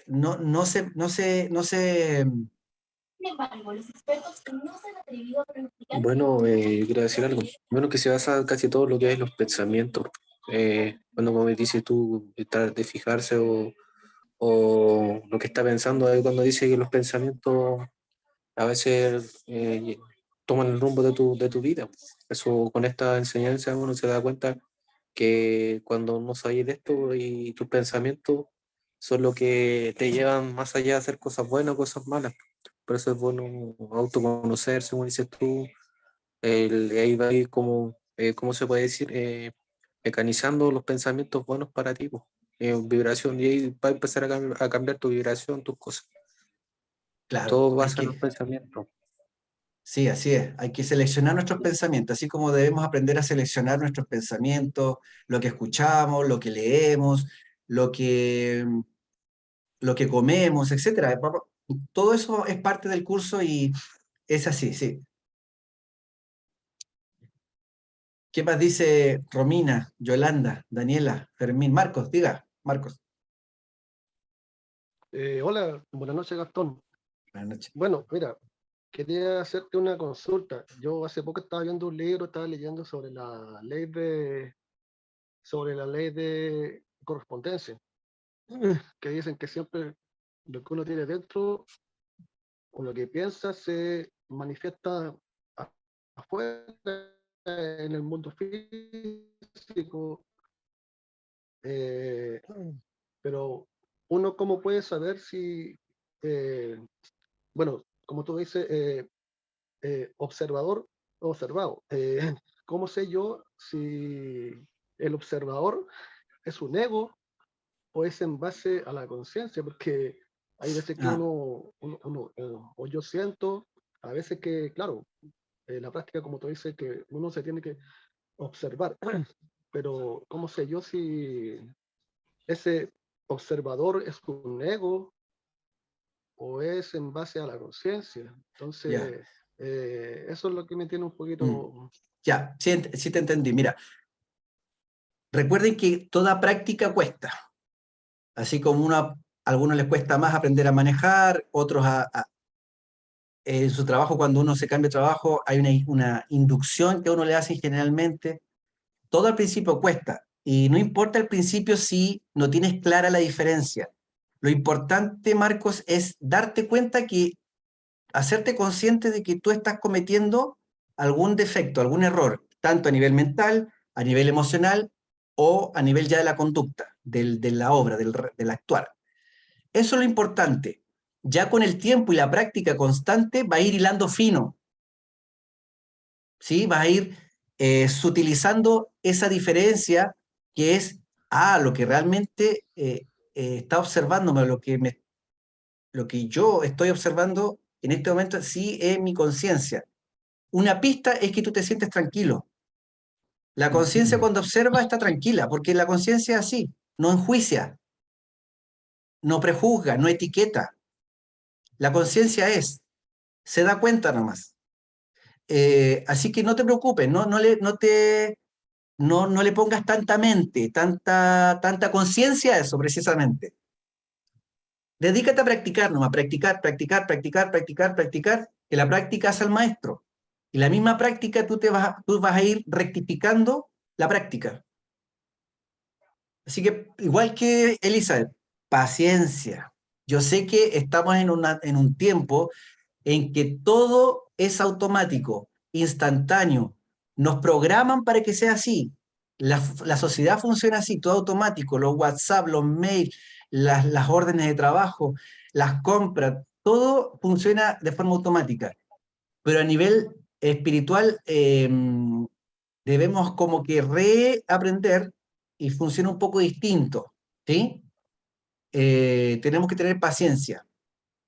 no se Sin embargo, los expertos no se han atrevido a pronosticar. Bueno, yo quiero decir algo. Bueno, que se basa casi todo lo que es los pensamientos. Cuando como dices tú, tratar de fijarse o lo que está pensando, cuando dice que los pensamientos a veces toman el rumbo de tu vida. Eso, con esta enseñanza uno se da cuenta que cuando no sabes de esto y tus pensamientos son lo que te llevan más allá de hacer cosas buenas o cosas malas. Por eso es bueno autoconocerse, como dices tú, ahí va a ir como, ¿cómo se puede decir? Mecanizando los pensamientos buenos para ti, po. Vibración, y ahí va a empezar a cambiar tu vibración, tus cosas. Claro, Todo basa en los pensamientos. sí, así es. Hay que seleccionar nuestros pensamientos, así como debemos aprender a seleccionar nuestros pensamientos, lo que escuchamos, lo que leemos, lo que, lo que comemos, etcétera. Todo eso es parte del curso y es así, sí. ¿Qué más dice Romina, Yolanda, Daniela, Fermín? Marcos, diga, Marcos. Hola, buenas noches, Gastón. Buenas noches. Bueno, mira, quería hacerte una consulta. Yo hace poco estaba viendo un libro, estaba leyendo sobre la ley de correspondencia, que dicen que siempre lo que uno tiene dentro o lo que piensa se manifiesta afuera, en el mundo físico. eh, pero uno, ¿cómo puede saber si, bueno, como tú dices, observador o observado? ¿Cómo sé yo si el observador es un ego o es en base a la conciencia? Porque hay veces que o yo siento, a veces que, claro, la práctica, como tú dices, que uno se tiene que observar, pero ¿cómo sé yo si ese observador es un ego o es en base a la conciencia? Entonces, eso es lo que me tiene un poquito... Ya, sí te entendí. Mira, recuerden que toda práctica cuesta. Así como algunos les cuesta más aprender a manejar, otros en su trabajo, cuando uno se cambia de trabajo, hay una inducción que uno le hace generalmente. Todo al principio cuesta, y no importa al principio si no tienes clara la diferencia. Lo importante, Marcos, es darte cuenta que, hacerte consciente de que tú estás cometiendo algún defecto, algún error, tanto a nivel mental, a nivel emocional o a nivel ya de la conducta, de la obra, del actuar. Eso es lo importante. Ya con el tiempo y la práctica constante va a ir hilando fino, ¿sí? Va a ir sutilizando esa diferencia que es, lo que realmente está observándome, lo que yo estoy observando en este momento, sí es mi conciencia. Una pista es que tú te sientes tranquilo. La conciencia cuando observa está tranquila, porque la conciencia es así, no enjuicia, no prejuzga, no etiqueta. La conciencia se da cuenta nomás. Así que no te preocupes, no le pongas tanta mente, tanta conciencia a eso precisamente. Dedícate a practicar nomás, practicar, practicar, practicar, practicar, practicar, que la práctica hace al maestro. Y la misma práctica tú vas a ir rectificando la práctica. Así que, igual que Elizabeth, paciencia. Yo sé que estamos en un tiempo en que todo es automático, instantáneo. Nos programan para que sea así. La sociedad funciona así, todo automático. Los WhatsApp, los mails, las órdenes de trabajo, las compras, todo funciona de forma automática. Pero a nivel espiritual debemos como que reaprender y funciona un poco distinto, ¿sí? Tenemos que tener paciencia,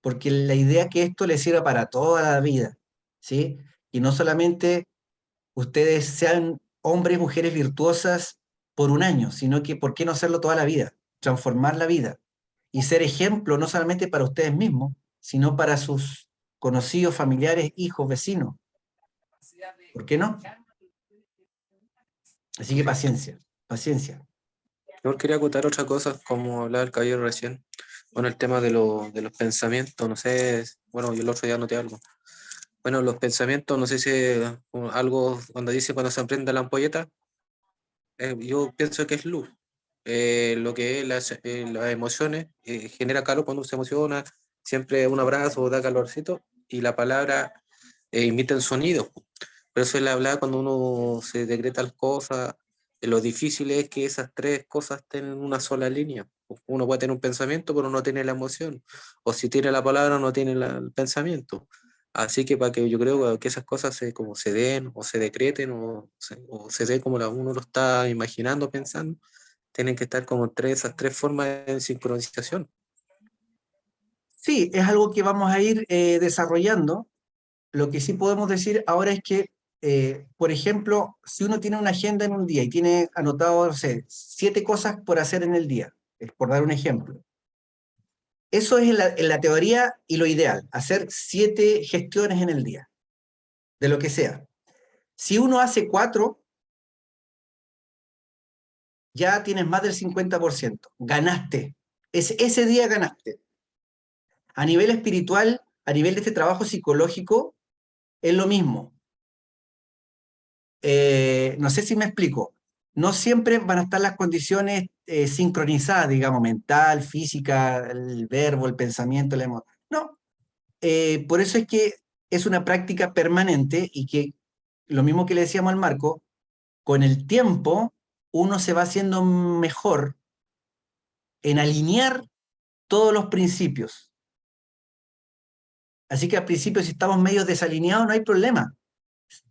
porque la idea es que esto le sirva para toda la vida, ¿sí? Y no solamente ustedes sean hombres y mujeres virtuosas por un año, sino que ¿por qué no hacerlo toda la vida? Transformar la vida y ser ejemplo no solamente para ustedes mismos, sino para sus conocidos, familiares, hijos, vecinos. ¿Por qué no? Así que Sí. paciencia, paciencia. Yo quería acotar otra cosa, como hablaba el caballero recién. Bueno, el tema de los pensamientos, no sé, bueno, yo el otro día noté algo. Bueno, los pensamientos, no sé si algo, cuando se prende la ampolleta, yo pienso que es luz. Lo que es las emociones, genera calor cuando uno se emociona, siempre un abrazo da calorcito, y la palabra imita el sonido. Por eso él hablaba cuando uno se decreta las cosas, lo difícil es que esas tres cosas estén en una sola línea. Uno puede tener un pensamiento, pero no tiene la emoción. O si tiene la palabra, no tiene el pensamiento. Así que para que yo creo que esas cosas como se den, o se decreten, o se den como uno lo está imaginando, pensando, tienen que estar como esas tres formas de sincronización. Sí, es algo que vamos a ir desarrollando. Lo que sí podemos decir ahora es que, por ejemplo, si uno tiene una agenda en un día y tiene anotado, no sé, 7 cosas por hacer en el día, por dar un ejemplo. Eso es en la teoría y lo ideal, hacer 7 gestiones en el día, de lo que sea. Si uno hace 4, ya tienes más del 50%. Ganaste. Ese día ganaste. A nivel espiritual, a nivel de este trabajo psicológico, es lo mismo. No sé si me explico. No siempre van a estar las condiciones sincronizadas, digamos, mental, física, el verbo, el pensamiento, la emoción. No. Por eso es que es una práctica permanente y que, lo mismo que le decíamos al Marco, con el tiempo uno se va haciendo mejor en alinear todos los principios. Así que al principio, si estamos medio desalineados, no hay problema.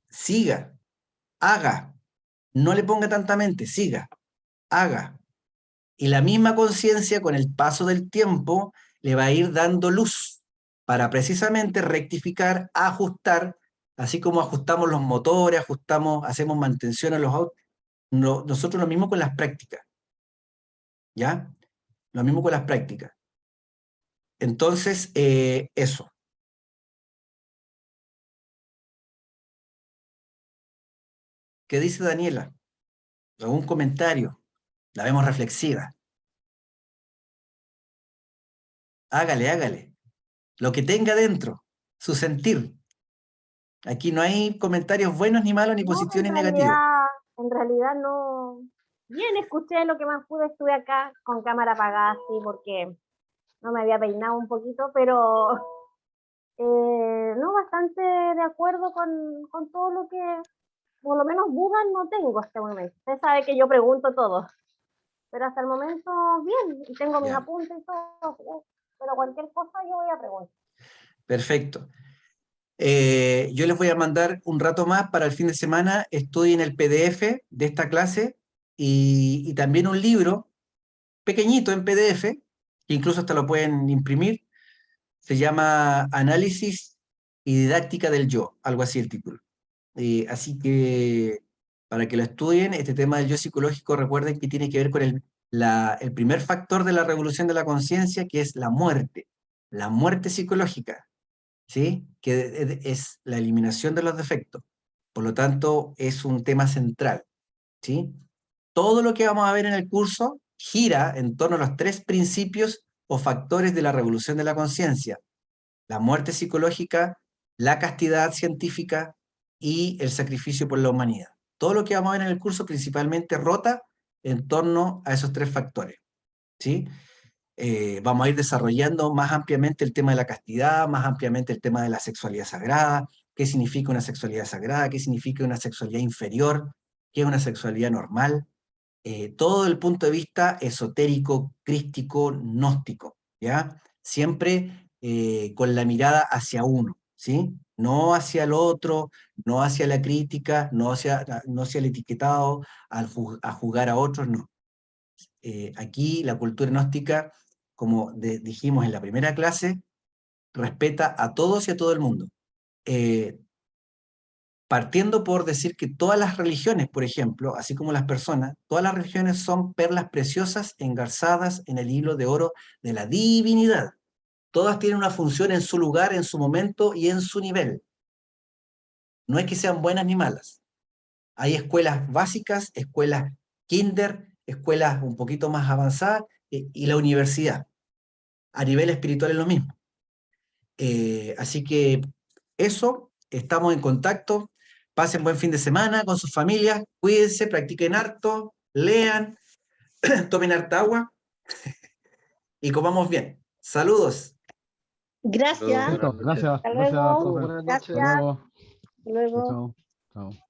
Siga, haga, no le ponga tanta mente, siga, haga. Y la misma conciencia, con el paso del tiempo, le va a ir dando luz para precisamente rectificar, ajustar, así como ajustamos los motores, hacemos mantención a los autos. Nosotros lo mismo con las prácticas, ¿ya? Lo mismo con las prácticas. Entonces, eso. ¿Qué dice Daniela? ¿Algún comentario? La vemos reflexiva. Hágale, hágale. Lo que tenga dentro, su sentir. Aquí no hay comentarios buenos ni malos, ni No, positivos ni negativos. en realidad no. Bien, escuché lo que más pude, estuve acá con cámara apagada, sí, porque no me había peinado un poquito, pero no, bastante de acuerdo con todo lo que, por lo menos dudas no tengo hasta el momento. Usted sabe que yo pregunto todo, pero hasta el momento bien, y tengo mis Ya. apuntes y todo, pero cualquier cosa yo voy a preguntar. Perfecto. Yo les voy a mandar un rato más para el fin de semana. Estudien el PDF de esta clase y también un libro pequeñito en PDF, que incluso hasta lo pueden imprimir. Se llama Análisis y Didáctica del Yo, algo así el título. Así que para que lo estudien, este tema del yo psicológico, recuerden que tiene que ver con el primer factor de la revolución de la conciencia, que es la muerte psicológica, ¿sí? Que es la eliminación de los defectos. Por lo tanto, es un tema central, ¿sí? Todo lo que vamos a ver en el curso gira en torno a los 3 principios o factores de la revolución de la conciencia: la muerte psicológica, la castidad científica y el sacrificio por la humanidad. Todo lo que vamos a ver en el curso principalmente rota en torno a esos 3 factores, ¿sí? Vamos a ir desarrollando más ampliamente el tema de la castidad, más ampliamente el tema de la sexualidad sagrada, qué significa una sexualidad sagrada, qué significa una sexualidad inferior, qué es una sexualidad normal, todo el punto de vista esotérico, crístico, gnóstico, ¿ya? Siempre con la mirada hacia uno, ¿sí? No hacia el otro, no hacia la crítica, no hacia el etiquetado, a juzgar a otros, no. Aquí la cultura gnóstica, como dijimos en la primera clase, respeta a todos y a todo el mundo. Partiendo por decir que todas las religiones, por ejemplo, así como las personas, todas las religiones son perlas preciosas engarzadas en el hilo de oro de la divinidad. Todas tienen una función en su lugar, en su momento y en su nivel. No es que sean buenas ni malas. Hay escuelas básicas, escuelas kinder, escuelas un poquito más avanzadas y la universidad. A nivel espiritual es lo mismo. Así que eso, estamos en contacto. Pasen buen fin de semana con sus familias, cuídense, practiquen harto, lean, tomen harta agua y comamos bien. Saludos. Gracias. Listo, gracias. Hasta Gracias, luego. profe. Buenas Hasta noches. Gracias. luego. Hasta luego. Chao, chao. Chao.